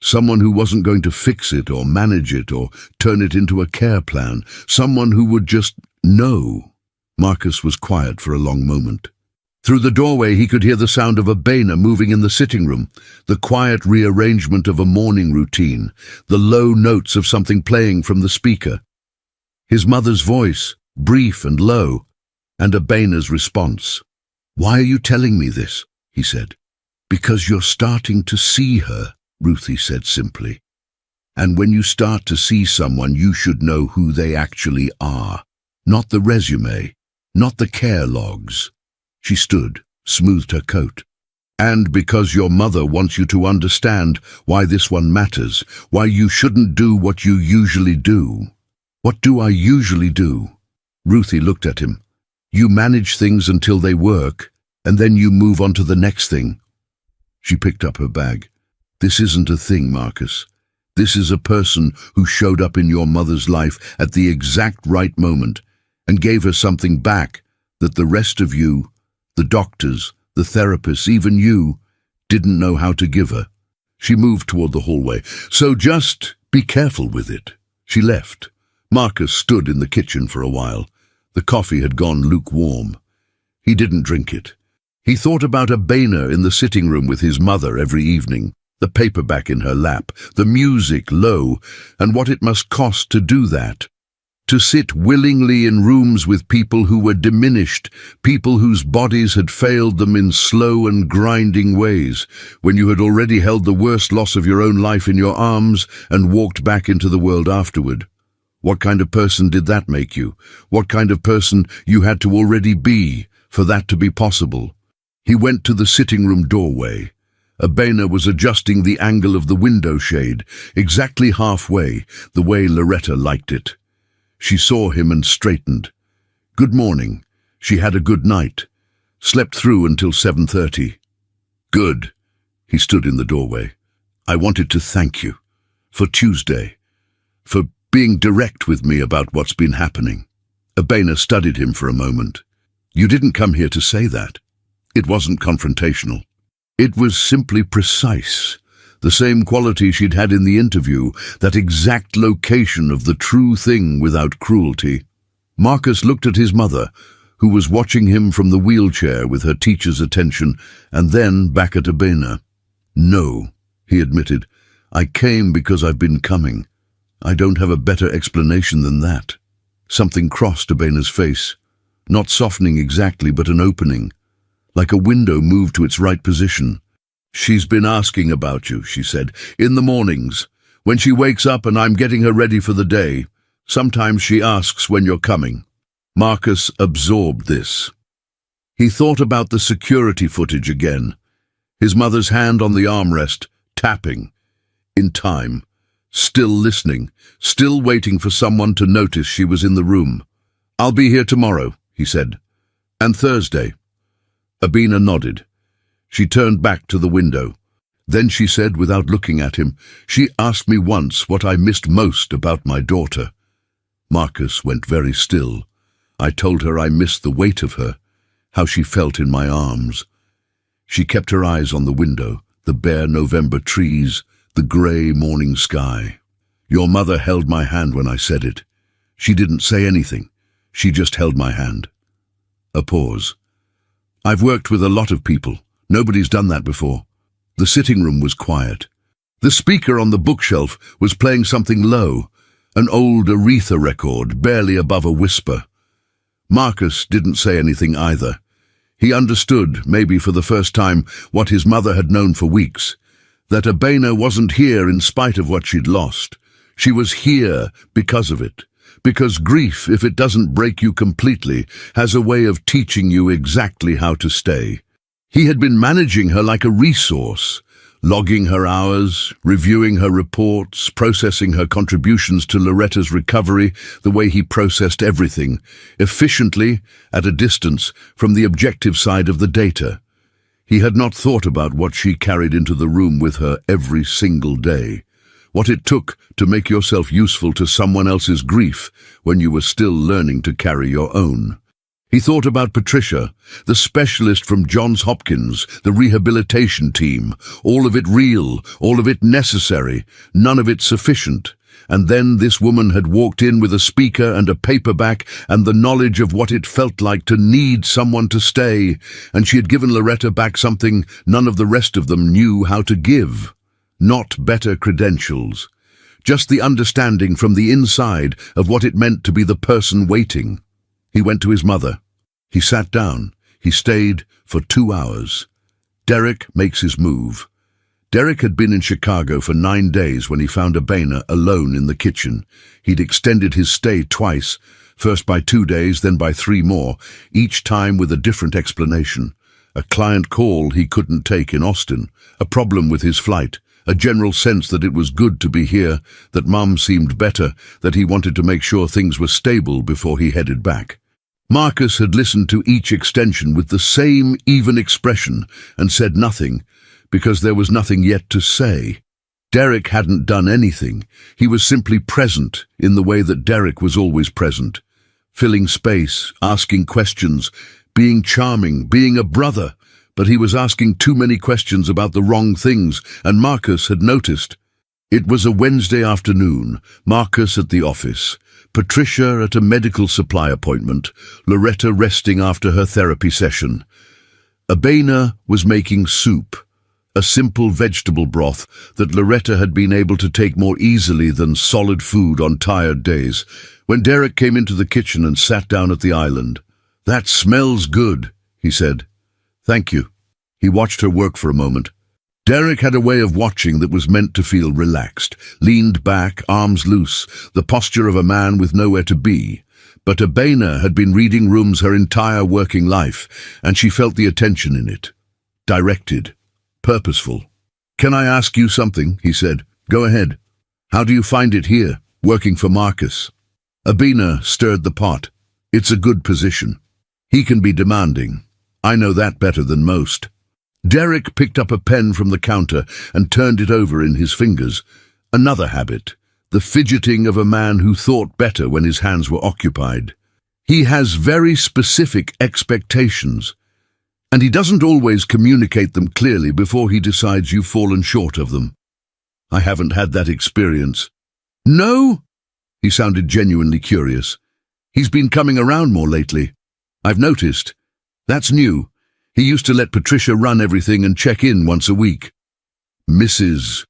Someone who wasn't going to fix it or manage it or turn it into a care plan. Someone who would just know." Marcus was quiet for a long moment. Through the doorway he could hear the sound of Abina moving in the sitting room, the quiet rearrangement of a morning routine, the low notes of something playing from the speaker. His mother's voice, brief and low, and Abina's response. "Why are you telling me this?" he said. "Because you're starting to see her," Ruthie said simply. "And when you start to see someone, you should know who they actually are. Not the resume, not the care logs." She stood, smoothed her coat. "And because your mother wants you to understand why this one matters, why you shouldn't do what you usually do." "What do I usually do?" Ruthie looked at him. "You manage things until they work, and then you move on to the next thing." She picked up her bag. "This isn't a thing, Marcus. This is a person who showed up in your mother's life at the exact right moment and gave her something back that the rest of you, the doctors, the therapists, even you, didn't know how to give her." She moved toward the hallway. "So just be careful with it." She left. Marcus stood in the kitchen for a while. The coffee had gone lukewarm. He didn't drink it. He thought about Abina in the sitting room with his mother every evening, the paperback in her lap, the music low, and what it must cost to do that. To sit willingly in rooms with people who were diminished, people whose bodies had failed them in slow and grinding ways, when you had already held the worst loss of your own life in your arms and walked back into the world afterward. What kind of person did that make you? What kind of person you had to already be for that to be possible? He went to the sitting room doorway. Abina was adjusting the angle of the window shade, exactly halfway, the way Loretta liked it. She saw him and straightened. "Good morning. She had a good night. Slept through until 7:30. "Good." He stood in the doorway. "I wanted to thank you. For Tuesday. For being direct with me about what's been happening." Abina studied him for a moment. "You didn't come here to say that. It wasn't confrontational." It was simply precise. The same quality she'd had in the interview, that exact location of the true thing without cruelty. Marcus looked at his mother, who was watching him from the wheelchair with her teacher's attention, and then back at Abena. "No," he admitted. "I came because I've been coming. I don't have a better explanation than that." Something crossed Abena's face. Not softening exactly, but an opening. Like a window moved to its right position. "She's been asking about you," she said, "in the mornings. When she wakes up and I'm getting her ready for the day. Sometimes she asks when you're coming." Marcus absorbed this. He thought about the security footage again. His mother's hand on the armrest, tapping. In time. Still listening. Still waiting for someone to notice she was in the room. "I'll be here tomorrow," he said. "And Thursday." Abena nodded. She turned back to the window. Then she said, without looking at him, "She asked me once what I missed most about my daughter." Marcus went very still. "I told her I missed the weight of her, how she felt in my arms." She kept her eyes on the window, the bare November trees, the grey morning sky. "Your mother held my hand when I said it. She didn't say anything. She just held my hand." A pause. "I've worked with a lot of people. Nobody's done that before." The sitting room was quiet. The speaker on the bookshelf was playing something low, an old Aretha record, barely above a whisper. Marcus didn't say anything either. He understood, maybe for the first time, what his mother had known for weeks, that Abena wasn't here in spite of what she'd lost. She was here because of it. Because grief, if it doesn't break you completely, has a way of teaching you exactly how to stay. He had been managing her like a resource, logging her hours, reviewing her reports, processing her contributions to Loretta's recovery the way he processed everything, efficiently, at a distance, from the objective side of the data. He had not thought about what she carried into the room with her every single day, what it took to make yourself useful to someone else's grief when you were still learning to carry your own. He thought about Patricia, the specialist from Johns Hopkins, the rehabilitation team, all of it real, all of it necessary, none of it sufficient. And then this woman had walked in with a speaker and a paperback and the knowledge of what it felt like to need someone to stay, and she had given Loretta back something none of the rest of them knew how to give. Not better credentials, just the understanding from the inside of what it meant to be the person waiting. He went to his mother. He sat down. He stayed for 2 hours. Derek makes his move. Derek had been in Chicago for 9 days when he found Abena alone in the kitchen. He'd extended his stay twice, first by 2 days, then by 3 more, each time with a different explanation. A client call he couldn't take in Austin, a problem with his flight, a general sense that it was good to be here, that Mum seemed better, that he wanted to make sure things were stable before he headed back. Marcus had listened to each extension with the same even expression and said nothing, because there was nothing yet to say. Derek hadn't done anything. He was simply present in the way that Derek was always present, filling space, asking questions, being charming, being a brother, but he was asking too many questions about the wrong things, and Marcus had noticed. It was a Wednesday afternoon, Marcus at the office, Patricia at a medical supply appointment, Loretta resting after her therapy session. Abena was making soup, a simple vegetable broth that Loretta had been able to take more easily than solid food on tired days, when Derek came into the kitchen and sat down at the island. "That smells good," he said. "Thank you." He watched her work for a moment. Derek had a way of watching that was meant to feel relaxed, leaned back, arms loose, the posture of a man with nowhere to be. But Abena had been reading rooms her entire working life, and she felt the attention in it. Directed. Purposeful. "Can I ask you something?" he said. "Go ahead. How do you find it here, working for Marcus?" Abena stirred the pot. "It's a good position. He can be demanding. I know that better than most." Derek picked up a pen from the counter and turned it over in his fingers. Another habit, the fidgeting of a man who thought better when his hands were occupied. "He has very specific expectations." And he doesn't always communicate them clearly before he decides you've fallen short of them. I haven't had that experience. No? He sounded genuinely curious. He's been coming around more lately. I've noticed. That's new. He used to let Patricia run everything and check in once a week. Mrs.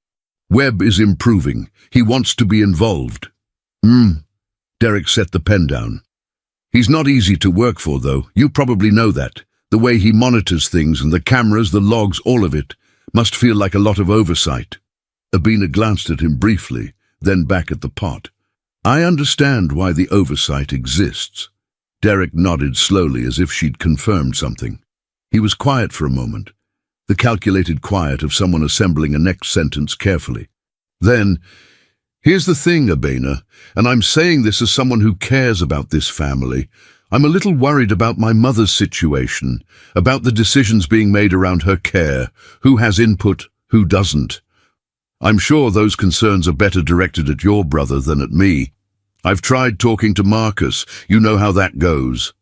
Webb is improving. He wants to be involved. Derek set the pen down. He's not easy to work for, though. You probably know that. The way he monitors things and the cameras, the logs, all of it, must feel like a lot of oversight. Abina glanced at him briefly, then back at the pot. I understand why the oversight exists. Derek nodded slowly as if she'd confirmed something. He was quiet for a moment, the calculated quiet of someone assembling a next sentence carefully. Then, here's the thing, Abina, and I'm saying this as someone who cares about this family. I'm a little worried about my mother's situation, about the decisions being made around her care, who has input, who doesn't. I'm sure those concerns are better directed at your brother than at me. I've tried talking to Marcus. You know how that goes.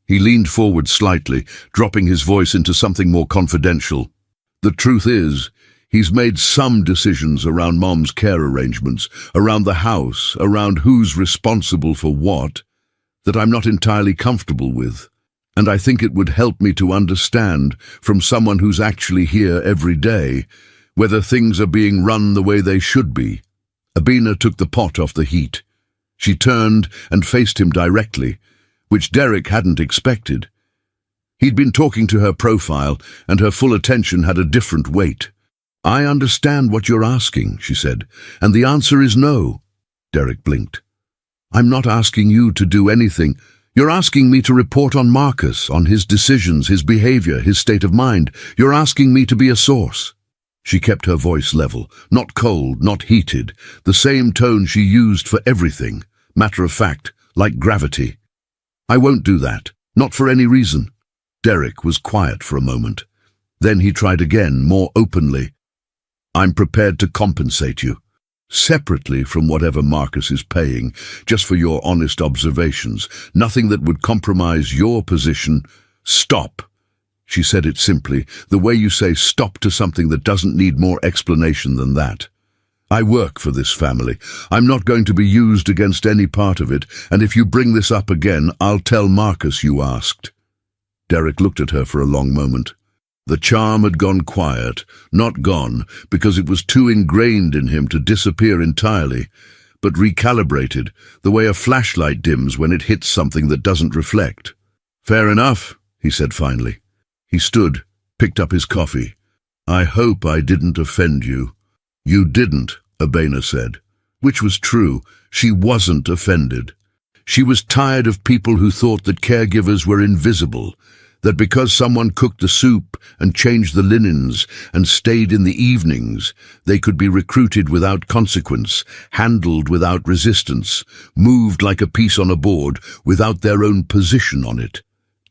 He leaned forward slightly, dropping his voice into something more confidential. The truth is, he's made some decisions around Mom's care arrangements, around the house, around who's responsible for what, that I'm not entirely comfortable with. And I think it would help me to understand, from someone who's actually here every day, whether things are being run the way they should be. Abina took the pot off the heat. She turned and faced him directly, which Derek hadn't expected. He'd been talking to her profile, and her full attention had a different weight. I understand what you're asking, she said, and the answer is no. Derek blinked. I'm not asking you to do anything. You're asking me to report on Marcus, on his decisions, his behavior, his state of mind. You're asking me to be a source. She kept her voice level, not cold, not heated, the same tone she used for everything, matter of fact, like gravity. I won't do that, not for any reason. Derek was quiet for a moment. Then he tried again, more openly. I'm prepared to compensate you, separately from whatever Marcus is paying, just for your honest observations, nothing that would compromise your position. Stop. She said it simply, the way you say stop to something that doesn't need more explanation than that. I work for this family. I'm not going to be used against any part of it, and if you bring this up again, I'll tell Marcus you asked. Derek looked at her for a long moment. The charm had gone quiet, not gone, because it was too ingrained in him to disappear entirely, but recalibrated, the way a flashlight dims when it hits something that doesn't reflect. Fair enough, he said finally. He stood, picked up his coffee. I hope I didn't offend you. You didn't, Abina said, which was true. She wasn't offended. She was tired of people who thought that caregivers were invisible, that because someone cooked the soup and changed the linens and stayed in the evenings, they could be recruited without consequence, handled without resistance, moved like a piece on a board without their own position on it.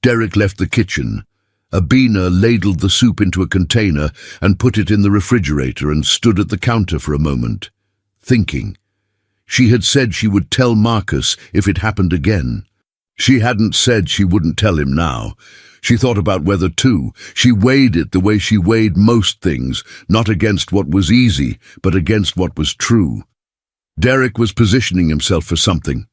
Derek left the kitchen. Abina ladled the soup into a container and put it in the refrigerator and stood at the counter for a moment, thinking. She had said she would tell Marcus if it happened again. She hadn't said she wouldn't tell him now. She thought about whether to. She weighed it the way she weighed most things, not against what was easy, but against what was true. Derek was positioning himself for something.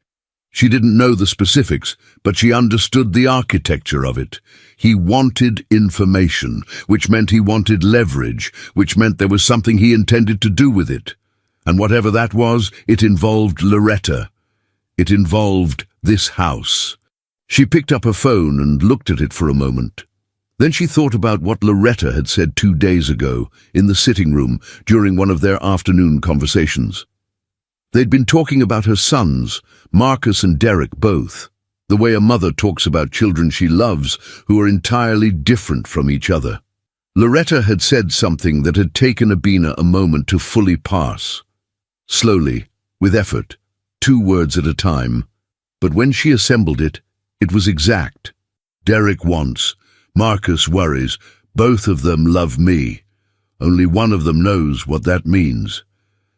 She didn't know the specifics, but she understood the architecture of it. He wanted information, which meant he wanted leverage, which meant there was something he intended to do with it. And whatever that was, it involved Loretta. It involved this house. She picked up her phone and looked at it for a moment. Then she thought about what Loretta had said 2 days ago in the sitting room during one of their afternoon conversations. They'd been talking about her sons, Marcus and Derek both, the way a mother talks about children she loves who are entirely different from each other. Loretta had said something that had taken Abina a moment to fully parse. Slowly, with effort, 2 words at a time. But when she assembled it, it was exact. Derek wants, Marcus worries, both of them love me. Only one of them knows what that means.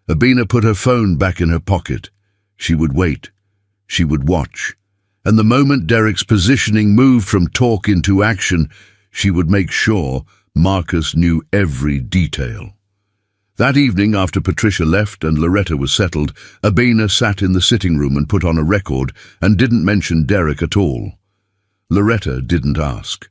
Abina put her phone back in her pocket. She would wait. She would watch. And the moment Derek's positioning moved from talk into action, She would make sure Marcus knew every detail. That evening, after Patricia left and Loretta was settled, Abena sat in the sitting room and put on a record and didn't mention Derek at all. Loretta didn't ask.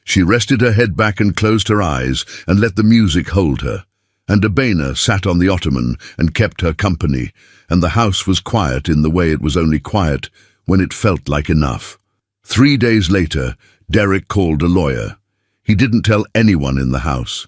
She rested her head back and closed her eyes and let the music hold her. And Abena sat on the ottoman and kept her company, and the house was quiet in the way it was only quiet when it felt like enough. 3 days later, Derek called a lawyer. He didn't tell anyone in the house.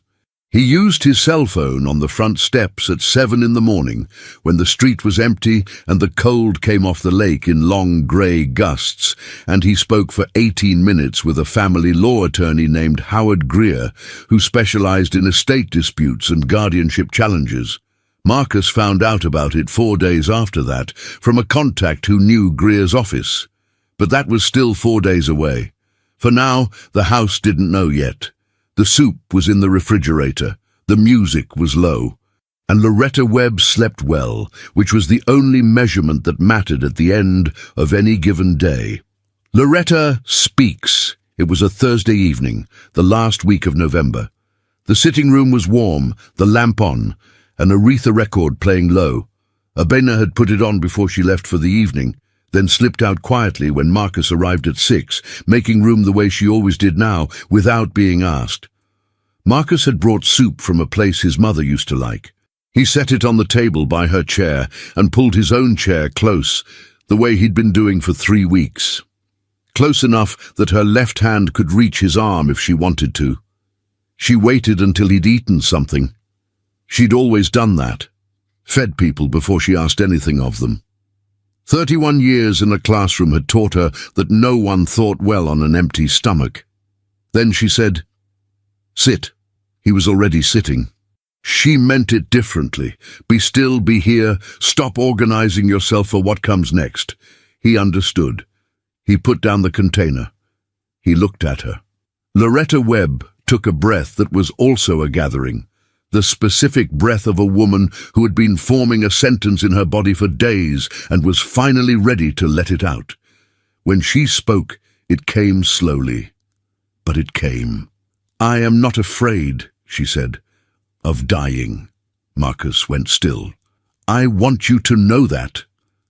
He used his cell phone on the front steps at 7 in the morning, when the street was empty and the cold came off the lake in long grey gusts, and he spoke for 18 minutes with a family law attorney named Howard Greer, who specialized in estate disputes and guardianship challenges. Marcus found out about it 4 days after that, from a contact who knew Greer's office. But that was still 4 days away. For now, the house didn't know yet. The soup was in the refrigerator, the music was low, and Loretta Webb slept well, which was the only measurement that mattered at the end of any given day. Loretta speaks. It was a Thursday evening, the last week of November. The sitting room was warm, the lamp on, an Aretha record playing low. Abena had put it on before she left for the evening, then slipped out quietly when Marcus arrived at 6, making room the way she always did now, without being asked. Marcus had brought soup from a place his mother used to like. He set it on the table by her chair and pulled his own chair close, the way he'd been doing for 3 weeks. Close enough that her left hand could reach his arm if she wanted to. She waited until he'd eaten something. She'd always done that, fed people before she asked anything of them. 31 years in a classroom had taught her that no one thought well on an empty stomach. Then she said, "Sit." He was already sitting. She meant it differently. Be still, be here, stop organizing yourself for what comes next. He understood. He put down the container. He looked at her. Loretta Webb took a breath that was also a gathering. The specific breath of a woman who had been forming a sentence in her body for days and was finally ready to let it out. When she spoke, it came slowly. But it came. "I am not afraid," she said, "of dying." Marcus went still. "I want you to know that."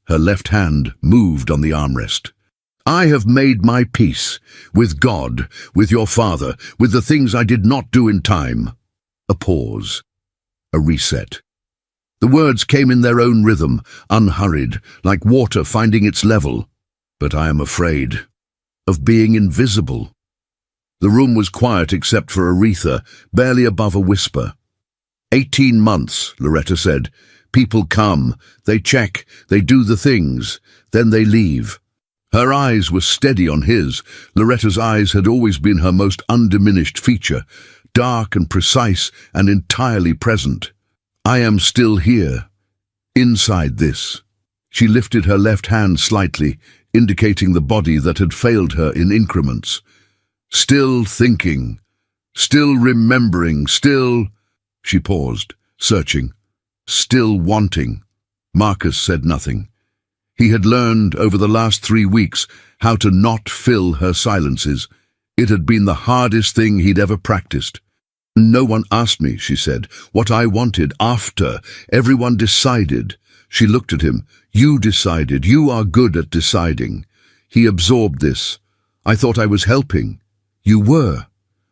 Her left hand moved on the armrest. "I have made my peace with God, with your father, with the things I did not do in time." A pause. A reset. The words came in their own rhythm, unhurried, like water finding its level. "But I am afraid of being invisible." The room was quiet except for Aretha, barely above a whisper. 18 months, Loretta said. People come, they check, they do the things, then they leave. Her eyes were steady on his. Loretta's eyes had always been her most undiminished feature, dark and precise and entirely present. "I am still here, inside this." She lifted her left hand slightly, indicating the body that had failed her in increments. "Still thinking, still remembering, still—" She paused, searching. "Still wanting." Marcus said nothing. He had learned over the last 3 weeks how to not fill her silences. It had been the hardest thing he'd ever practiced. "No one asked me," she said, "what I wanted after. Everyone decided." She looked at him. "You decided. You are good at deciding." He absorbed this. "I thought I was helping." "You were."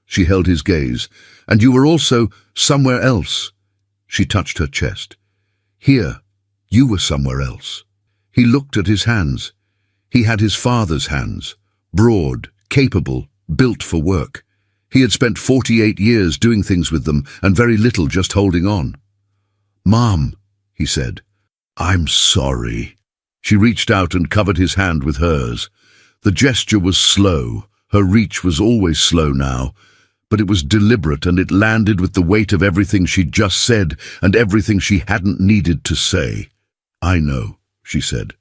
She held his gaze. "And you were also somewhere else." She touched her chest. "Here, you were somewhere else." He looked at his hands. He had his father's hands, broad, capable, built for work. He had spent 48 years doing things with them and very little just holding on. "Mom," he said. "I'm sorry." She reached out and covered his hand with hers. The gesture was slow. Her reach was always slow now, but it was deliberate, and it landed with the weight of everything she'd just said and everything she hadn't needed to say. "I know," she said.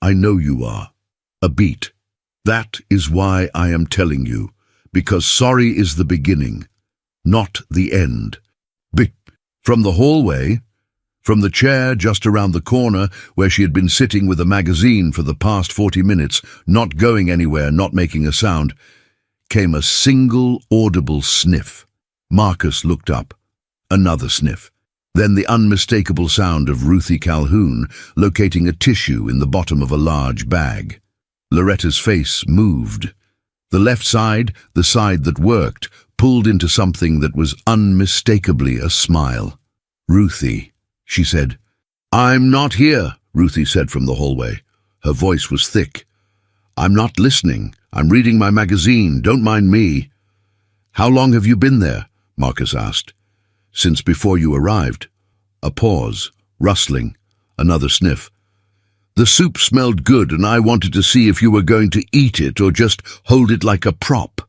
"I know you are." A beat. "That is why I am telling you. Because sorry is the beginning, not the end." From the hallway, from the chair just around the corner where she had been sitting with a magazine for the past 40 minutes, not going anywhere, not making a sound, came a single audible sniff. Marcus looked up. Another sniff. Then the unmistakable sound of Ruthie Calhoun locating a tissue in the bottom of a large bag. Loretta's face moved. The left side, the side that worked, pulled into something that was unmistakably a smile. "Ruthie," she said. "I'm not here," Ruthie said from the hallway. Her voice was thick. "I'm not listening. I'm reading my magazine. Don't mind me." "How long have you been there?" Marcus asked. "Since before you arrived." A pause, rustling, another sniff. "The soup smelled good and I wanted to see if you were going to eat it or just hold it like a prop."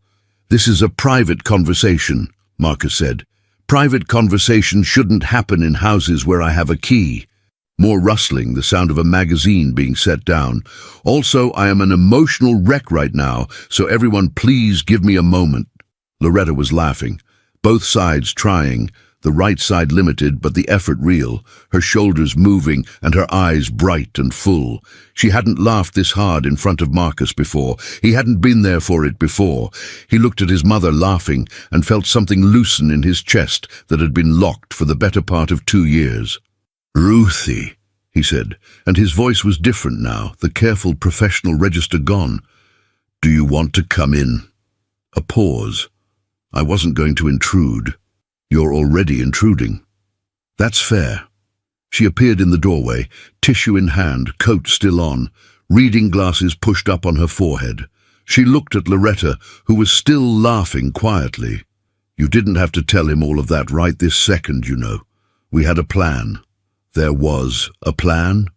"This is a private conversation," Marcus said. "Private conversation shouldn't happen in houses where I have a key." More rustling, the sound of a magazine being set down. "Also, I am an emotional wreck right now, so everyone please give me a moment." Loretta was laughing, both sides trying, the right side limited but the effort real, her shoulders moving and her eyes bright and full. She hadn't laughed this hard in front of Marcus before. He hadn't been there for it before. He looked at his mother laughing and felt something loosen in his chest that had been locked for the better part of 2 years. "Ruthie," he said, and his voice was different now, the careful professional register gone. "Do you want to come in?" A pause. "I wasn't going to intrude." "You're already intruding." "That's fair." She appeared in the doorway, tissue in hand, coat still on, reading glasses pushed up on her forehead. She looked at Loretta, who was still laughing quietly. "You didn't have to tell him all of that right this second, you know. We had a plan." "There was a plan?"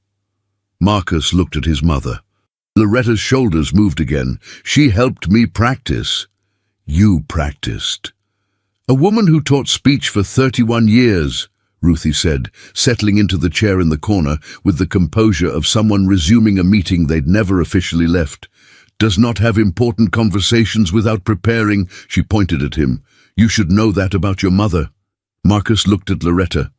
Marcus looked at his mother. Loretta's shoulders moved again. "She helped me practice." "You practiced." "A woman who taught speech for 31 years, Ruthie said, settling into the chair in the corner with the composure of someone resuming a meeting they'd never officially left. "Does not have important conversations without preparing." She pointed at him. "You should know that about your mother." Marcus looked at Loretta.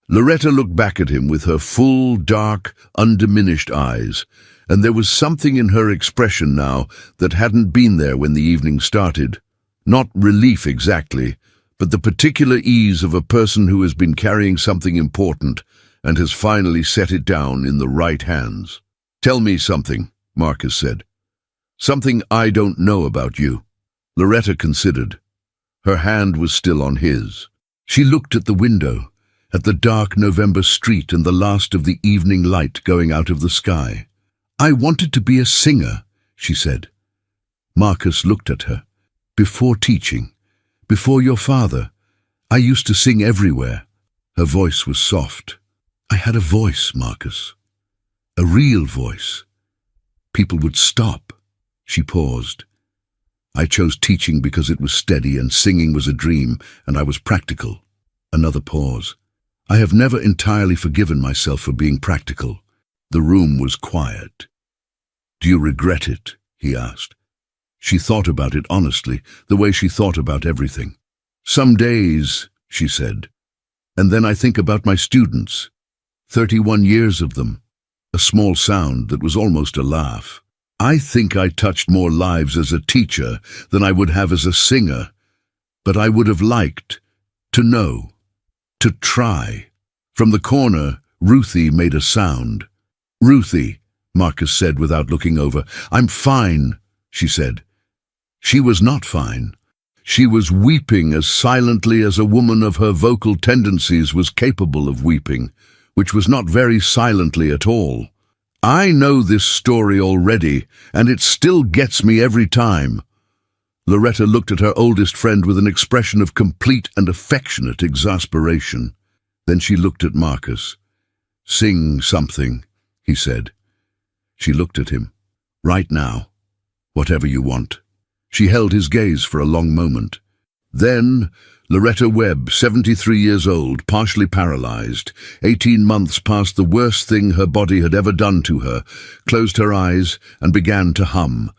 Loretta looked back at him with her full, dark, undiminished eyes, and there was something in her expression now that hadn't been there when the evening started. Not relief exactly, but the particular ease of a person who has been carrying something important and has finally set it down in the right hands. "Tell me something," Marcus said. "Something I don't know about you." Loretta considered. Her hand was still on his. She looked at the window, at the dark November street and the last of the evening light going out of the sky. "I wanted to be a singer," she said. Marcus looked at her. "Before teaching, before your father, I used to sing everywhere." Her voice was soft. "I had a voice, Marcus. A real voice. People would stop." She paused. "I chose teaching because it was steady and singing was a dream and I was practical." Another pause. "I have never entirely forgiven myself for being practical." The room was quiet. "Do you regret it?" he asked. She thought about it honestly, the way she thought about everything. "Some days," she said. "And then I think about my students. 31 years of them." A small sound that was almost a laugh. "I think I touched more lives as a teacher than I would have as a singer. But I would have liked to know. To try." From the corner, Ruthie made a sound. "Ruthie," Marcus said without looking over. "I'm fine," she said. She was not fine. She was weeping as silently as a woman of her vocal tendencies was capable of weeping, which was not very silently at all. "I know this story already, and it still gets me every time." Loretta looked at her oldest friend with an expression of complete and affectionate exasperation. Then she looked at Marcus. "Sing something," he said. She looked at him. "Right now. Whatever you want." She held his gaze for a long moment. Then, Loretta Webb, 73 years old, partially paralyzed, 18 months past the worst thing her body had ever done to her, closed her eyes and began to hum.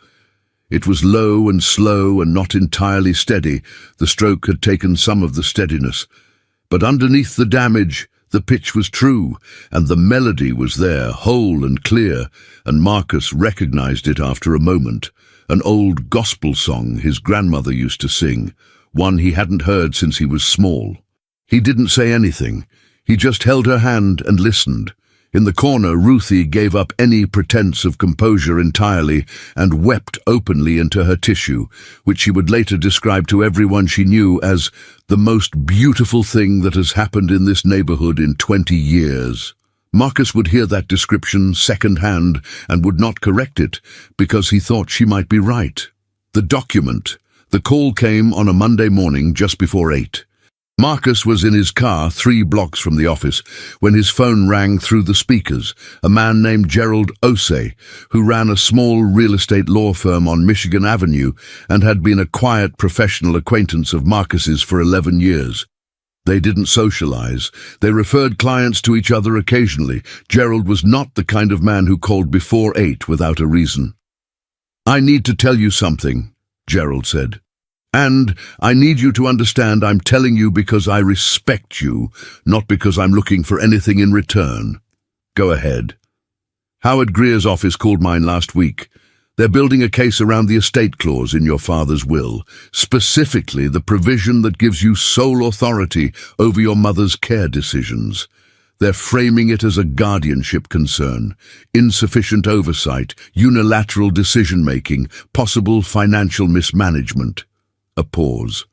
It was low and slow and not entirely steady. The stroke had taken some of the steadiness. But underneath the damage, the pitch was true, and the melody was there, whole and clear, and Marcus recognized it after a moment. an old gospel song his grandmother used to sing, one he hadn't heard since he was small. He didn't say anything. He just held her hand and listened. In the corner, Ruthie gave up any pretense of composure entirely and wept openly into her tissue, which she would later describe to everyone she knew as the most beautiful thing that has happened in this neighborhood in 20 years. Marcus would hear that description second-hand and would not correct it because he thought she might be right. The document. The call came on a Monday morning just before 8. Marcus was in his car 3 blocks from the office when his phone rang through the speakers. A man named Gerald Osei, who ran a small real estate law firm on Michigan Avenue and had been a quiet professional acquaintance of Marcus's for 11 years. They didn't socialize. They referred clients to each other occasionally. Gerald was not the kind of man who called before 8 without a reason. "I need to tell you something," Gerald said. "And I need you to understand I'm telling you because I respect you, not because I'm looking for anything in return." "Go ahead." "Howard Greer's office called mine last week. They're building a case around the estate clause in your father's will, specifically the provision that gives you sole authority over your mother's care decisions. They're framing it as a guardianship concern, insufficient oversight, unilateral decision-making, possible financial mismanagement." A pause.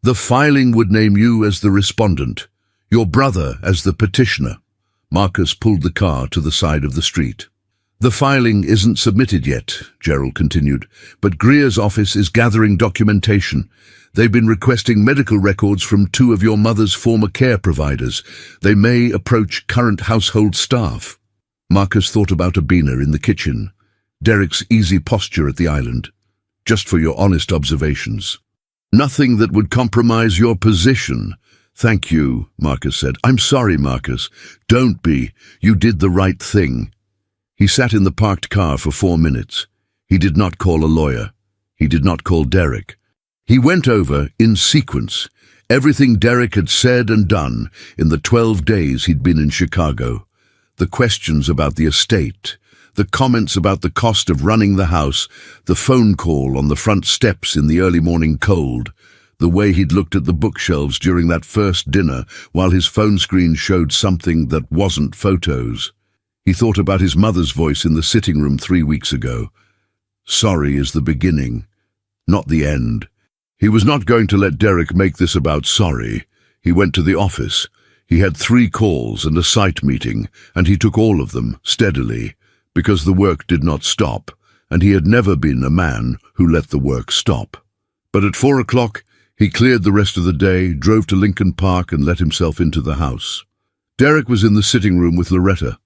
"The filing would name you as the respondent, your brother as the petitioner." Marcus pulled the car to the side of the street. "The filing isn't submitted yet," Gerald continued, "but Greer's office is gathering documentation. They've been requesting medical records from 2 of your mother's former care providers. They may approach current household staff." Marcus thought about Abina in the kitchen, Derek's easy posture at the island. "Just for your honest observations. Nothing that would compromise your position." "Thank you," Marcus said. "I'm sorry, Marcus. Don't be. You did the right thing." He sat in the parked car for 4 minutes. He did not call a lawyer. He did not call Derek. He went over, in sequence, everything Derek had said and done in the 12 days he'd been in Chicago. The questions about the estate, the comments about the cost of running the house, the phone call on the front steps in the early morning cold, the way he'd looked at the bookshelves during that first dinner while his phone screen showed something that wasn't photos. He thought about his mother's voice in the sitting room 3 weeks ago. Sorry is the beginning, not the end. He was not going to let Derek make this about sorry. He went to the office. He had 3 calls and a site meeting, and he took all of them, steadily, because the work did not stop, and he had never been a man who let the work stop. But at 4 o'clock, he cleared the rest of the day, drove to Lincoln Park, and let himself into the house. Derek was in the sitting room with Loretta,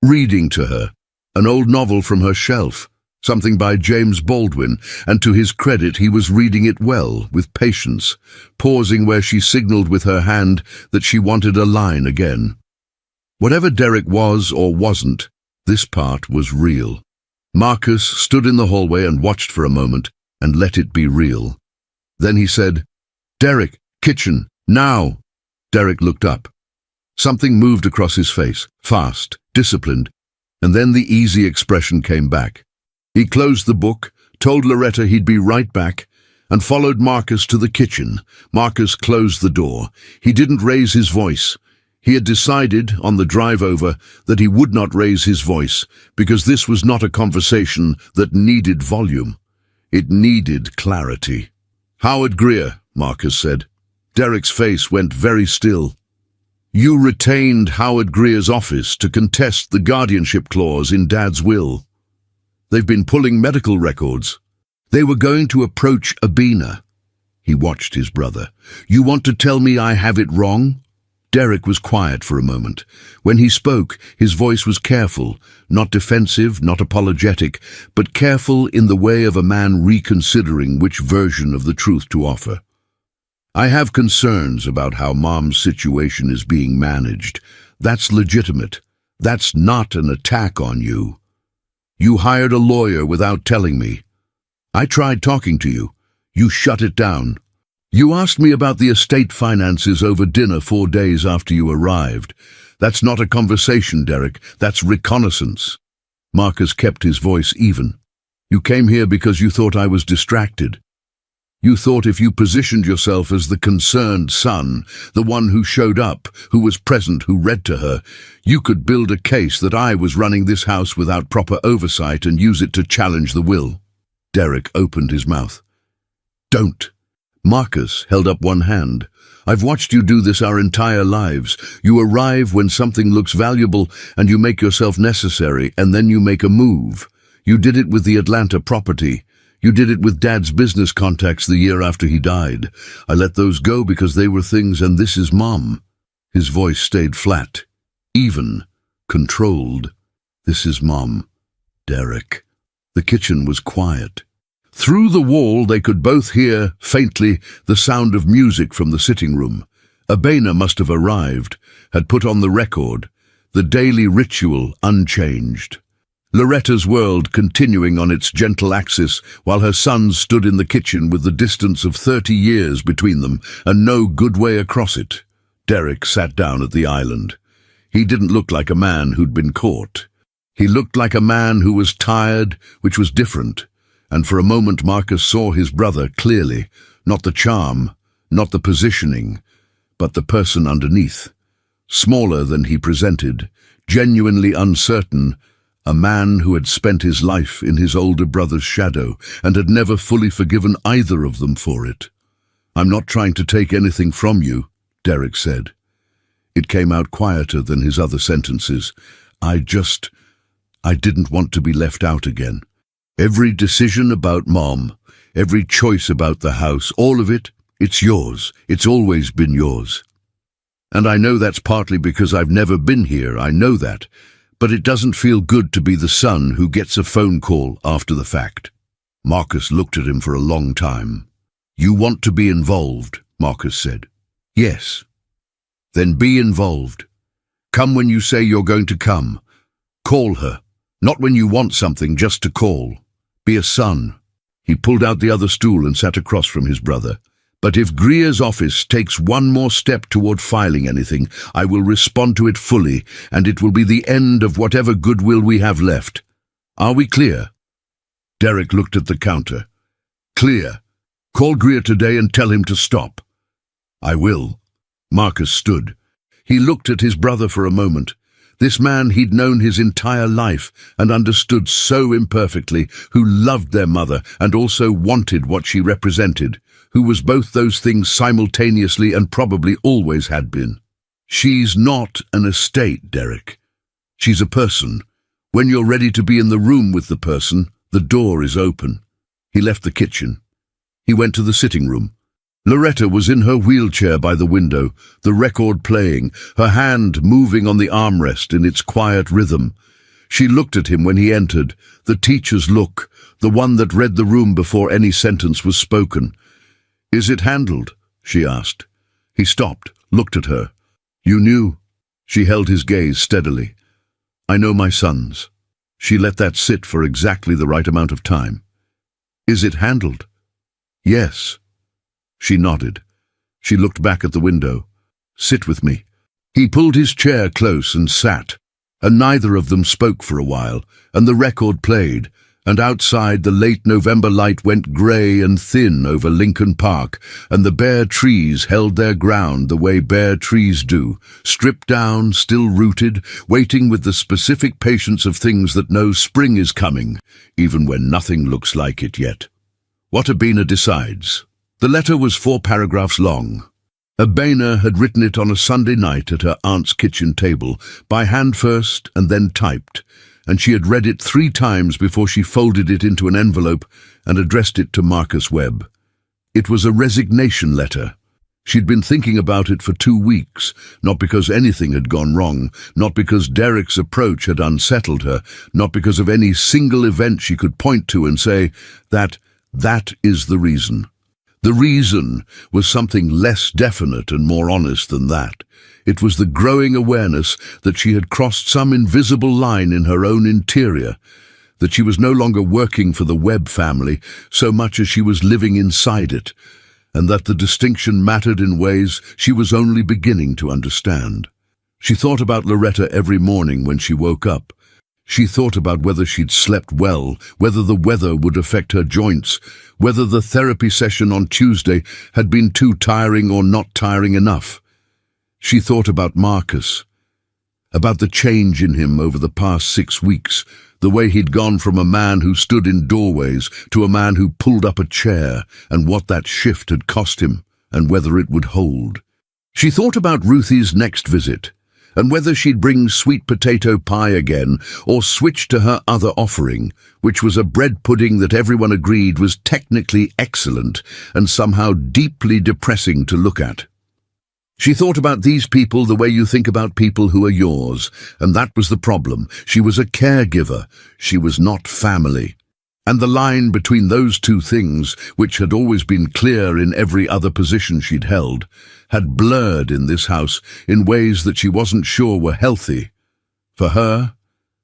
reading to her, an old novel from her shelf, something by James Baldwin, and to his credit he was reading it well, with patience, pausing where she signaled with her hand that she wanted a line again. Whatever Derek was or wasn't, this part was real. Marcus stood in the hallway and watched for a moment and let it be real. Then he said, "Derek, kitchen, now!" Derek looked up. Something moved across his face, fast, disciplined, and then the easy expression came back. He closed the book, told Loretta he'd be right back, and followed Marcus to the kitchen. Marcus closed the door. He didn't raise his voice. He had decided, on the drive over, that he would not raise his voice, because this was not a conversation that needed volume. It needed clarity. "Howard Greer," Marcus said. Derek's face went very still. "You retained Howard Greer's office to contest the guardianship clause in Dad's will. They've been pulling medical records. They were going to approach Abina." He watched his brother. "You want to tell me I have it wrong?" Derek was quiet for a moment. When he spoke, his voice was careful, not defensive, not apologetic, but careful in the way of a man reconsidering which version of the truth to offer. "I have concerns about how Mom's situation is being managed. That's legitimate. That's not an attack on you. You hired a lawyer without telling me. I tried talking to you. You shut it down. You asked me about the estate finances over dinner 4 days after you arrived. That's not a conversation, Derek. That's reconnaissance." Marcus kept his voice even. You came here because you thought I was distracted. You thought if you positioned yourself as the concerned son, the one who showed up, who was present, who read to her, you could build a case that I was running this house without proper oversight and use it to challenge the will. Derek opened his mouth. Don't. Marcus held up one hand. I've watched you do this our entire lives. You arrive when something looks valuable and you make yourself necessary, and then you make a move. You did it with the Atlanta property. You did it with Dad's business contacts the year after he died. I let those go because they were things, and this is Mom. His voice stayed flat, even, controlled. This is Mom. Derek. The kitchen was quiet. Through the wall they could both hear, faintly, the sound of music from the sitting room. Abena must have arrived, had put on the record, the daily ritual unchanged. Loretta's world continuing on its gentle axis, while her sons stood in the kitchen with the distance of 30 years between them and no good way across it. Derek sat down at the island. He didn't look like a man who'd been caught. He looked like a man who was tired, which was different. And for a moment Marcus saw his brother clearly, not the charm, not the positioning, but the person underneath. Smaller than he presented, genuinely uncertain, a man who had spent his life in his older brother's shadow and had never fully forgiven either of them for it. I'm not trying to take anything from you, Derek said. It came out quieter than his other sentences. I didn't want to be left out again. Every decision about Mom, every choice about the house, all of it, it's yours. It's always been yours. And I know that's partly because I've never been here, I know that. But it doesn't feel good to be the son who gets a phone call after the fact. Marcus looked at him for a long time. You want to be involved, Marcus said. Yes. Then be involved. Come when you say you're going to come. Call her. Not when you want something, just to call. Be a son. He pulled out the other stool and sat across from his brother. But if Greer's office takes one more step toward filing anything, I will respond to it fully, and it will be the end of whatever goodwill we have left. Are we clear? Derek looked at the counter. Clear. Call Greer today and tell him to stop. I will. Marcus stood. He looked at his brother for a moment. This man he'd known his entire life and understood so imperfectly, who loved their mother and also wanted what she represented, who was both those things simultaneously and probably always had been. She's not an estate, Derek. She's a person. When you're ready to be in the room with the person, the door is open. He left the kitchen. He went to the sitting room. Loretta was in her wheelchair by the window, the record playing, her hand moving on the armrest in its quiet rhythm. She looked at him when he entered, the teacher's look, the one that read the room before any sentence was spoken. Is it handled? She asked. He stopped, looked at her. You knew? She held his gaze steadily. I know my sons. She let that sit for exactly the right amount of time. Is it handled? Yes. She nodded. She looked back at the window. Sit with me. He pulled his chair close and sat, and neither of them spoke for a while, and the record played, and outside the late November light went grey and thin over Lincoln Park, and the bare trees held their ground the way bare trees do, stripped down, still rooted, waiting with the specific patience of things that know spring is coming, even when nothing looks like it yet. What Abena decides. The letter was 4 paragraphs long. Abena had written it on a Sunday night at her aunt's kitchen table, by hand first and then typed, and she had read it 3 times before she folded it into an envelope and addressed it to Marcus Webb. It was a resignation letter. She'd been thinking about it for 2 weeks, not because anything had gone wrong, not because Derek's approach had unsettled her, not because of any single event she could point to and say that is the reason. The reason was something less definite and more honest than that. It was the growing awareness that she had crossed some invisible line in her own interior, that she was no longer working for the Webb family so much as she was living inside it, and that the distinction mattered in ways she was only beginning to understand. She thought about Loretta every morning when she woke up. She thought about whether she'd slept well, whether the weather would affect her joints, whether the therapy session on Tuesday had been too tiring or not tiring enough. She thought about Marcus, about the change in him over the past 6 weeks, the way he'd gone from a man who stood in doorways to a man who pulled up a chair, and what that shift had cost him, and whether it would hold. She thought about Ruthie's next visit, and whether she'd bring sweet potato pie again, or switch to her other offering, which was a bread pudding that everyone agreed was technically excellent and somehow deeply depressing to look at. She thought about these people the way you think about people who are yours, and that was the problem. She was a caregiver. She was not family. And the line between those two things, which had always been clear in every other position she'd held, had blurred in this house in ways that she wasn't sure were healthy. For her,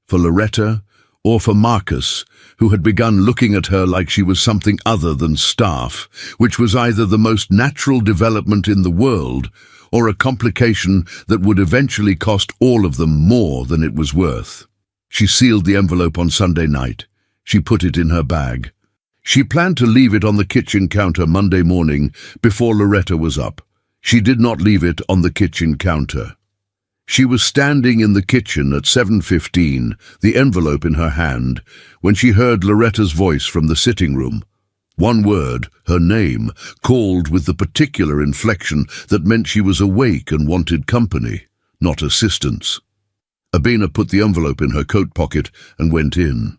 for Loretta, or for Marcus, who had begun looking at her like she was something other than staff, which was either the most natural development in the world or a complication that would eventually cost all of them more than it was worth. She sealed the envelope on Sunday night. She put it in her bag. She planned to leave it on the kitchen counter Monday morning before Loretta was up. She did not leave it on the kitchen counter. She was standing in the kitchen at 7:15, the envelope in her hand, when she heard Loretta's voice from the sitting room. One word, her name, called with the particular inflection that meant she was awake and wanted company, not assistance. Abina put the envelope in her coat pocket and went in.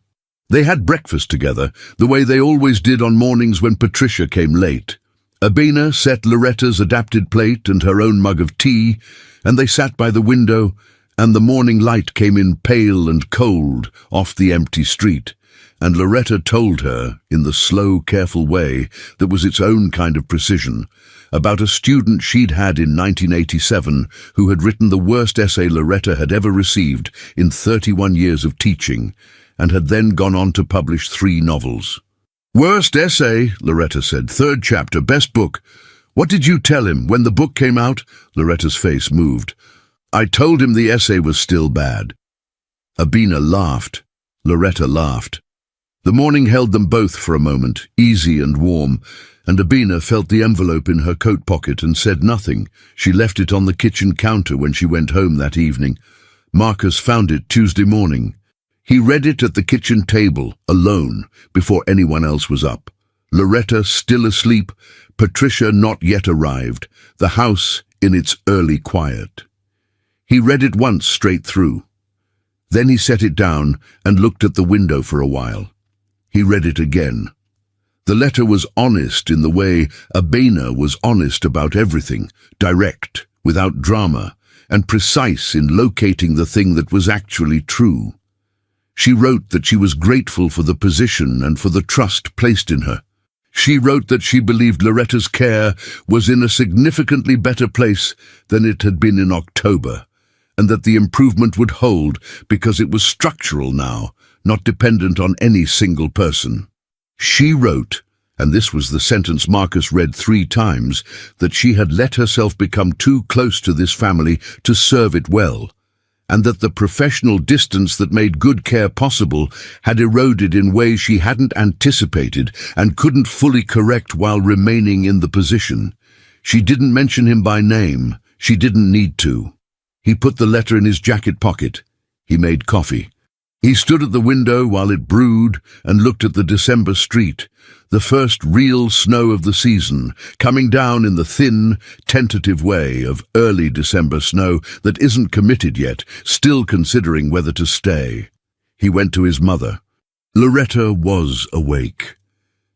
They had breakfast together, the way they always did on mornings when Patricia came late. Abina set Loretta's adapted plate and her own mug of tea, and they sat by the window, and the morning light came in pale and cold off the empty street, and Loretta told her, in the slow, careful way that was its own kind of precision, about a student she'd had in 1987 who had written the worst essay Loretta had ever received in 31 years of teaching, and had then gone on to publish 3 novels. "Worst essay," Loretta said. "3rd chapter, best book. What did you tell him when the book came out?" Loretta's face moved. "I told him the essay was still bad." Abina laughed. Loretta laughed. The morning held them both for a moment, easy and warm, and Abina felt the envelope in her coat pocket and said nothing. She left it on the kitchen counter when she went home that evening. Marcus found it Tuesday morning. He read it at the kitchen table, alone, before anyone else was up. Loretta still asleep, Patricia not yet arrived, the house in its early quiet. He read it once straight through. Then he set it down and looked at the window for a while. He read it again. The letter was honest in the way Abina was honest about everything, direct, without drama, and precise in locating the thing that was actually true. She wrote that she was grateful for the position and for the trust placed in her. She wrote that she believed Loretta's care was in a significantly better place than it had been in October, and that the improvement would hold because it was structural now, not dependent on any single person. She wrote, and this was the sentence Marcus read 3 times, that she had let herself become too close to this family to serve it well, and that the professional distance that made good care possible had eroded in ways she hadn't anticipated and couldn't fully correct while remaining in the position. She didn't mention him by name. She didn't need to. He put the letter in his jacket pocket. He made coffee. He stood at the window while it brewed and looked at the December street, the first real snow of the season, coming down in the thin, tentative way of early December snow that isn't committed yet, still considering whether to stay. He went to his mother. Loretta was awake.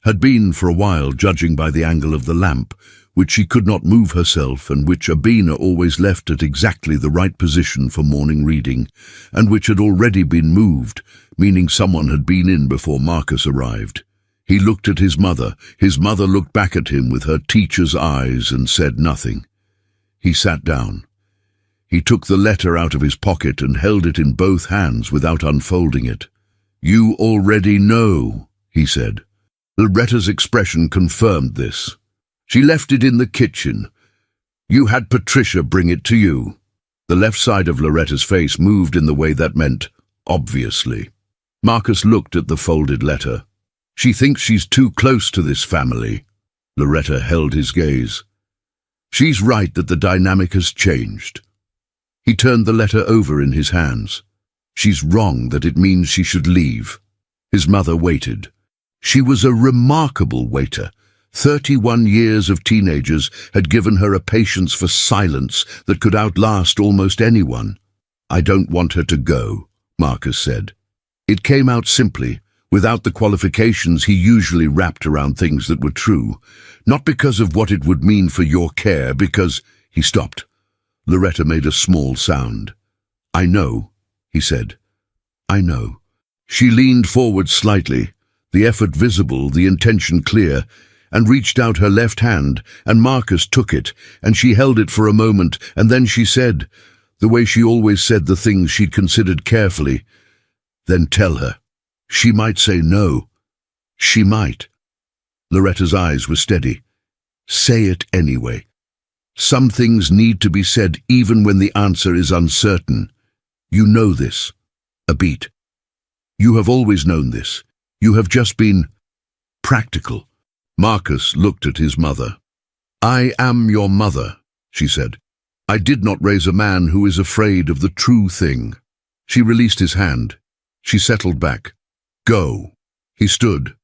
Had been for a while, judging by the angle of the lamp, which she could not move herself and which Abina always left at exactly the right position for morning reading, and which had already been moved, meaning someone had been in before Marcus arrived. He looked at his mother. His mother looked back at him with her teacher's eyes and said nothing. He sat down. He took the letter out of his pocket and held it in both hands without unfolding it. "You already know," he said. Loretta's expression confirmed this. She left it in the kitchen. "You had Patricia bring it to you." The left side of Loretta's face moved in the way that meant, obviously. Marcus looked at the folded letter. She thinks she's too close to this family. Loretta held his gaze. She's right that the dynamic has changed. He turned the letter over in his hands. She's wrong that it means she should leave. His mother waited. She was a remarkable waiter. 31 years of teenagers had given her a patience for silence that could outlast almost anyone. I don't want her to go, Marcus said. It came out simply, without the qualifications he usually wrapped around things that were true, not because of what it would mean for your care, because... He stopped. Loretta made a small sound. I know, he said. I know. She leaned forward slightly, the effort visible, the intention clear, and reached out her left hand, and Marcus took it, and she held it for a moment, and then she said, the way she always said the things she'd considered carefully, then tell her. She might say no. She might. Loretta's eyes were steady. Say it anyway. Some things need to be said even when the answer is uncertain. You know this. A beat. You have always known this. You have just been practical. Marcus looked at his mother. I am your mother, she said. I did not raise a man who is afraid of the true thing. She released his hand. She settled back. Go. He stood.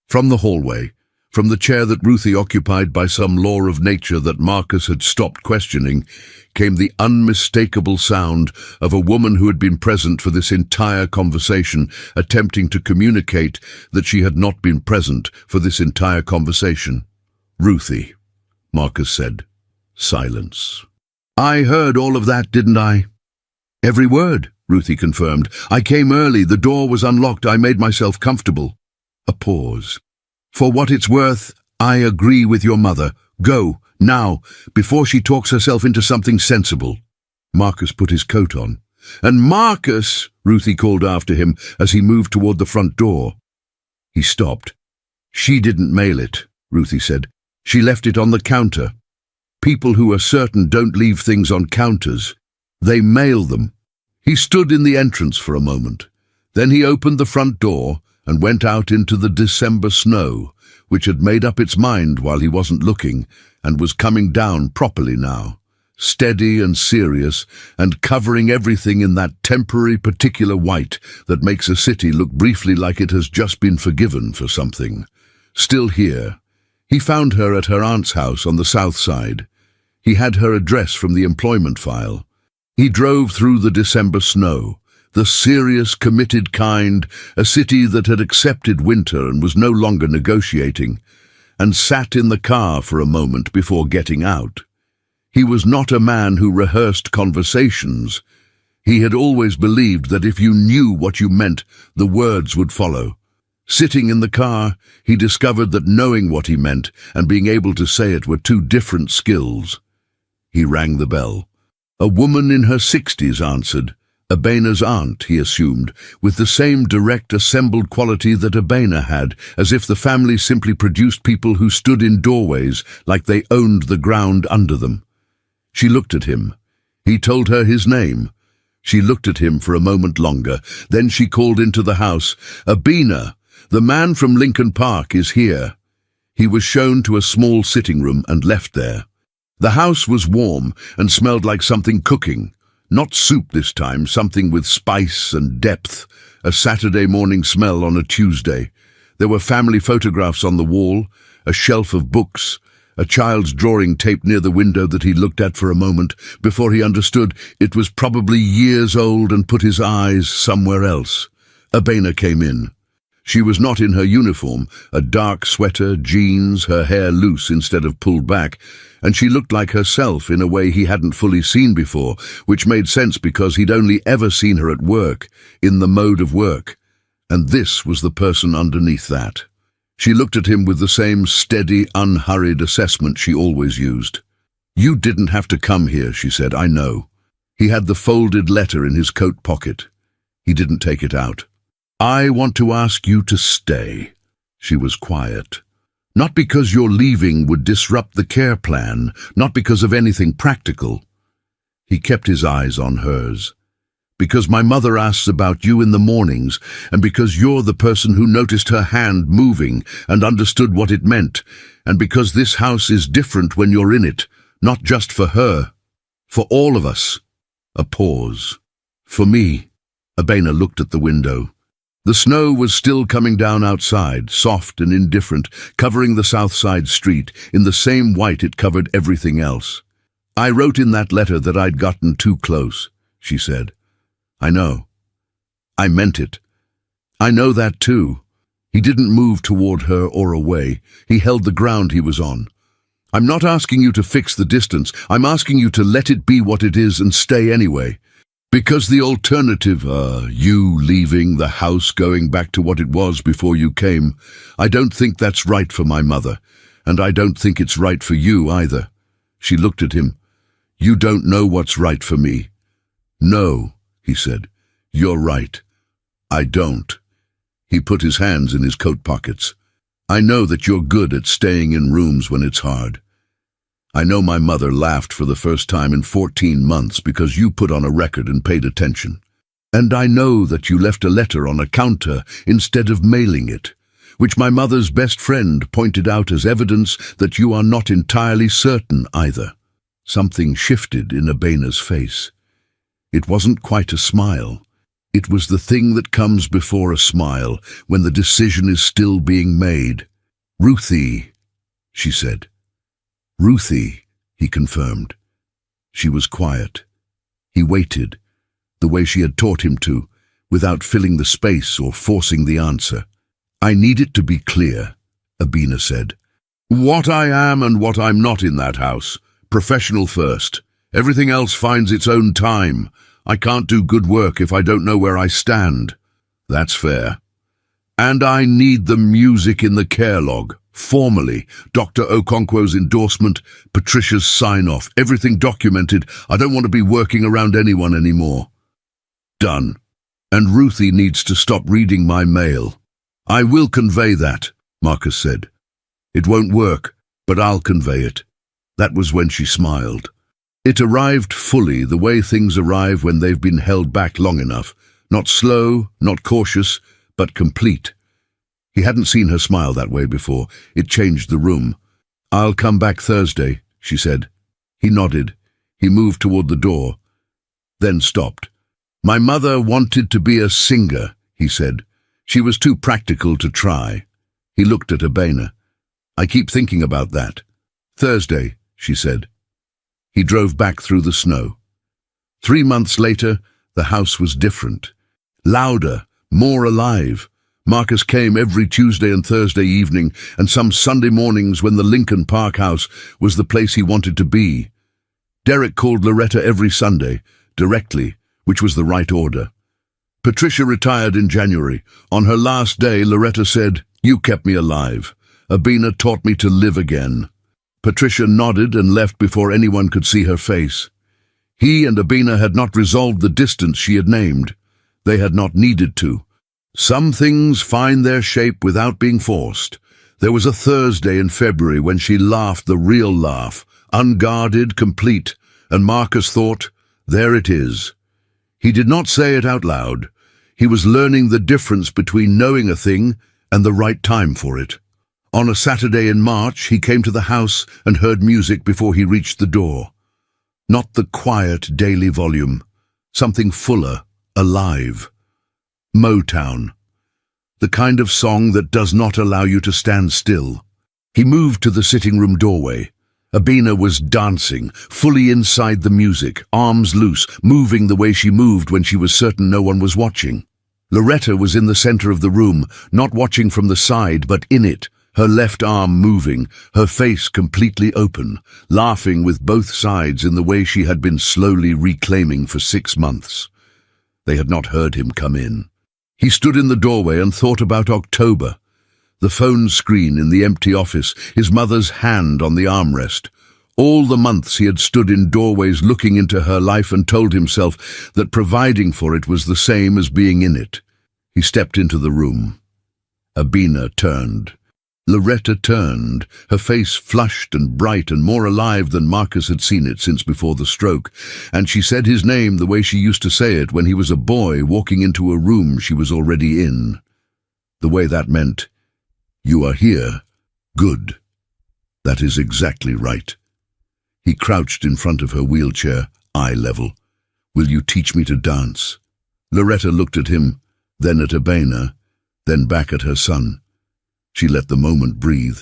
From the hallway, from the chair that Ruthie occupied by some law of nature that Marcus had stopped questioning, came the unmistakable sound of a woman who had been present for this entire conversation, attempting to communicate that she had not been present for this entire conversation. Ruthie, Marcus said. Silence. I heard all of that, didn't I? Every word, Ruthie confirmed. I came early, the door was unlocked, I made myself comfortable. A pause. For what it's worth, I agree with your mother. Go, now, before she talks herself into something sensible. Marcus put his coat on. And Marcus, Ruthie called after him as he moved toward the front door. He stopped. She didn't mail it, Ruthie said. She left it on the counter. People who are certain don't leave things on counters. They mail them. He stood in the entrance for a moment. Then he opened the front door and went out into the December snow, which had made up its mind while he wasn't looking, and was coming down properly now, steady and serious, and covering everything in that temporary particular white that makes a city look briefly like it has just been forgiven for something. Still here. He found her at her aunt's house on the south side. He had her address from the employment file. He drove through the December snow, the serious, committed kind, a city that had accepted winter and was no longer negotiating, and sat in the car for a moment before getting out. He was not a man who rehearsed conversations. He had always believed that if you knew what you meant, the words would follow. Sitting in the car, he discovered that knowing what he meant and being able to say it were two different skills. He rang the bell. A woman in her 60s answered. Abena's aunt, he assumed, with the same direct, assembled quality that Abena had, as if the family simply produced people who stood in doorways like they owned the ground under them. She looked at him. He told her his name. She looked at him for a moment longer. Then she called into the house, Abena, the man from Lincoln Park is here. He was shown to a small sitting room and left there. The house was warm and smelled like something cooking. Not soup this time, something with spice and depth, a Saturday morning smell on a Tuesday. There were family photographs on the wall, a shelf of books, a child's drawing taped near the window that he looked at for a moment before he understood it was probably years old and put his eyes somewhere else. Abena came in. She was not in her uniform, a dark sweater, jeans, her hair loose instead of pulled back, and she looked like herself in a way he hadn't fully seen before, which made sense because he'd only ever seen her at work, in the mode of work. And this was the person underneath that. She looked at him with the same steady, unhurried assessment she always used. You didn't have to come here, she said, I know. He had the folded letter in his coat pocket. He didn't take it out. I want to ask you to stay. She was quiet. Not because your leaving would disrupt the care plan, not because of anything practical. He kept his eyes on hers. Because my mother asks about you in the mornings, and because you're the person who noticed her hand moving and understood what it meant, and because this house is different when you're in it, not just for her, for all of us. A pause. For me. Abena looked at the window. The snow was still coming down outside, soft and indifferent, covering the south side street in the same white it covered everything else. I wrote in that letter that I'd gotten too close, she said. I know. I meant it. I know that too. He didn't move toward her or away. He held the ground he was on. I'm not asking you to fix the distance. I'm asking you to let it be what it is and stay anyway. Because the alternative, you leaving the house, going back to what it was before you came, I don't think that's right for my mother, and I don't think it's right for you either. She looked at him. You don't know what's right for me. No, he said. You're right. I don't. He put his hands in his coat pockets. I know that you're good at staying in rooms when it's hard. I know my mother laughed for the first time in 14 months because you put on a record and paid attention. And I know that you left a letter on a counter instead of mailing it, which my mother's best friend pointed out as evidence that you are not entirely certain either. Something shifted in Abena's face. It wasn't quite a smile. It was the thing that comes before a smile when the decision is still being made. Ruthie, she said. Ruthie, he confirmed. She was quiet. He waited, the way she had taught him to, without filling the space or forcing the answer. I need it to be clear, Abena said. What I am and what I'm not in that house. Professional first. Everything else finds its own time. I can't do good work if I don't know where I stand. That's fair. And I need the music in the care log. Formally, Dr. Okonkwo's endorsement, Patricia's sign-off, everything documented. I don't want to be working around anyone anymore. Done. And Ruthie needs to stop reading my mail. I will convey that, Marcus said. It won't work, but I'll convey it. That was when she smiled. It arrived fully, the way things arrive when they've been held back long enough. Not slow, not cautious, but complete. He hadn't seen her smile that way before. It changed the room. I'll come back Thursday, she said. He nodded. He moved toward the door, then stopped. My mother wanted to be a singer, he said. She was too practical to try. He looked at Abena. I keep thinking about that. Thursday, she said. He drove back through the snow. 3 months later, the house was different. Louder, more alive. Marcus came every Tuesday and Thursday evening, and some Sunday mornings when the Lincoln Park house was the place he wanted to be. Derek called Loretta every Sunday, directly, which was the right order. Patricia retired in January. On her last day, Loretta said, You kept me alive. Abena taught me to live again. Patricia nodded and left before anyone could see her face. He and Abena had not resolved the distance she had named. They had not needed to. Some things find their shape without being forced. There was a Thursday in February when she laughed the real laugh, unguarded, complete, and Marcus thought, there it is. He did not say it out loud. He was learning the difference between knowing a thing and the right time for it. On a Saturday in March, he came to the house and heard music before he reached the door. Not the quiet daily volume, something fuller, alive. Motown. The kind of song that does not allow you to stand still. He moved to the sitting room doorway. Abena was dancing, fully inside the music, arms loose, moving the way she moved when she was certain no one was watching. Loretta was in the center of the room, not watching from the side, but in it, her left arm moving, her face completely open, laughing with both sides in the way she had been slowly reclaiming for 6 months. They had not heard him come in. He stood in the doorway and thought about October. The phone screen in the empty office, his mother's hand on the armrest. All the months he had stood in doorways looking into her life and told himself that providing for it was the same as being in it. He stepped into the room. Abena turned. Loretta turned, her face flushed and bright and more alive than Marcus had seen it since before the stroke, and she said his name the way she used to say it when he was a boy walking into a room she was already in. The way that meant, "You are here. Good. That is exactly right." He crouched in front of her wheelchair, eye level. "Will you teach me to dance?" Loretta looked at him, then at Abena, then back at her son. She let the moment breathe.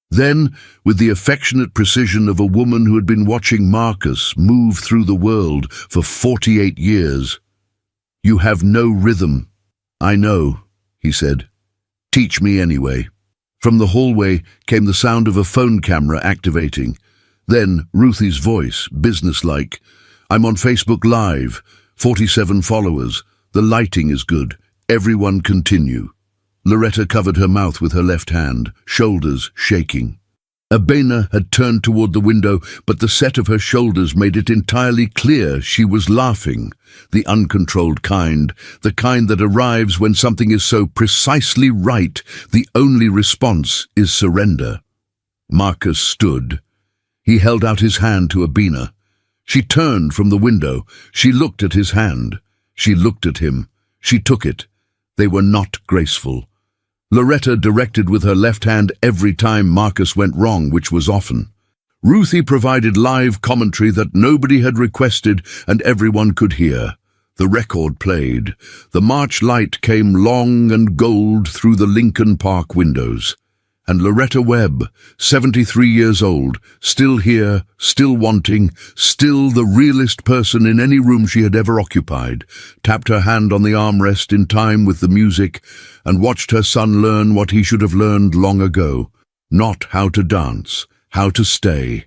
Then, with the affectionate precision of a woman who had been watching Marcus move through the world for 48 years, "You have no rhythm." "I know," he said. "Teach me anyway." From the hallway came the sound of a phone camera activating. Then Ruthie's voice, businesslike. "I'm on Facebook Live. 47 followers. The lighting is good. Everyone continue." Loretta covered her mouth with her left hand, shoulders shaking. Abena had turned toward the window, but the set of her shoulders made it entirely clear she was laughing. The uncontrolled kind, the kind that arrives when something is so precisely right, the only response is surrender. Marcus stood. He held out his hand to Abena. She turned from the window. She looked at his hand. She looked at him. She took it. They were not graceful. Loretta directed with her left hand every time Marcus went wrong, which was often. Ruthie provided live commentary that nobody had requested and everyone could hear. The record played. The March light came long and gold through the Lincoln Park windows. And Loretta Webb, 73 years old, still here, still wanting, still the realest person in any room she had ever occupied, tapped her hand on the armrest in time with the music and watched her son learn what he should have learned long ago. Not how to dance, how to stay,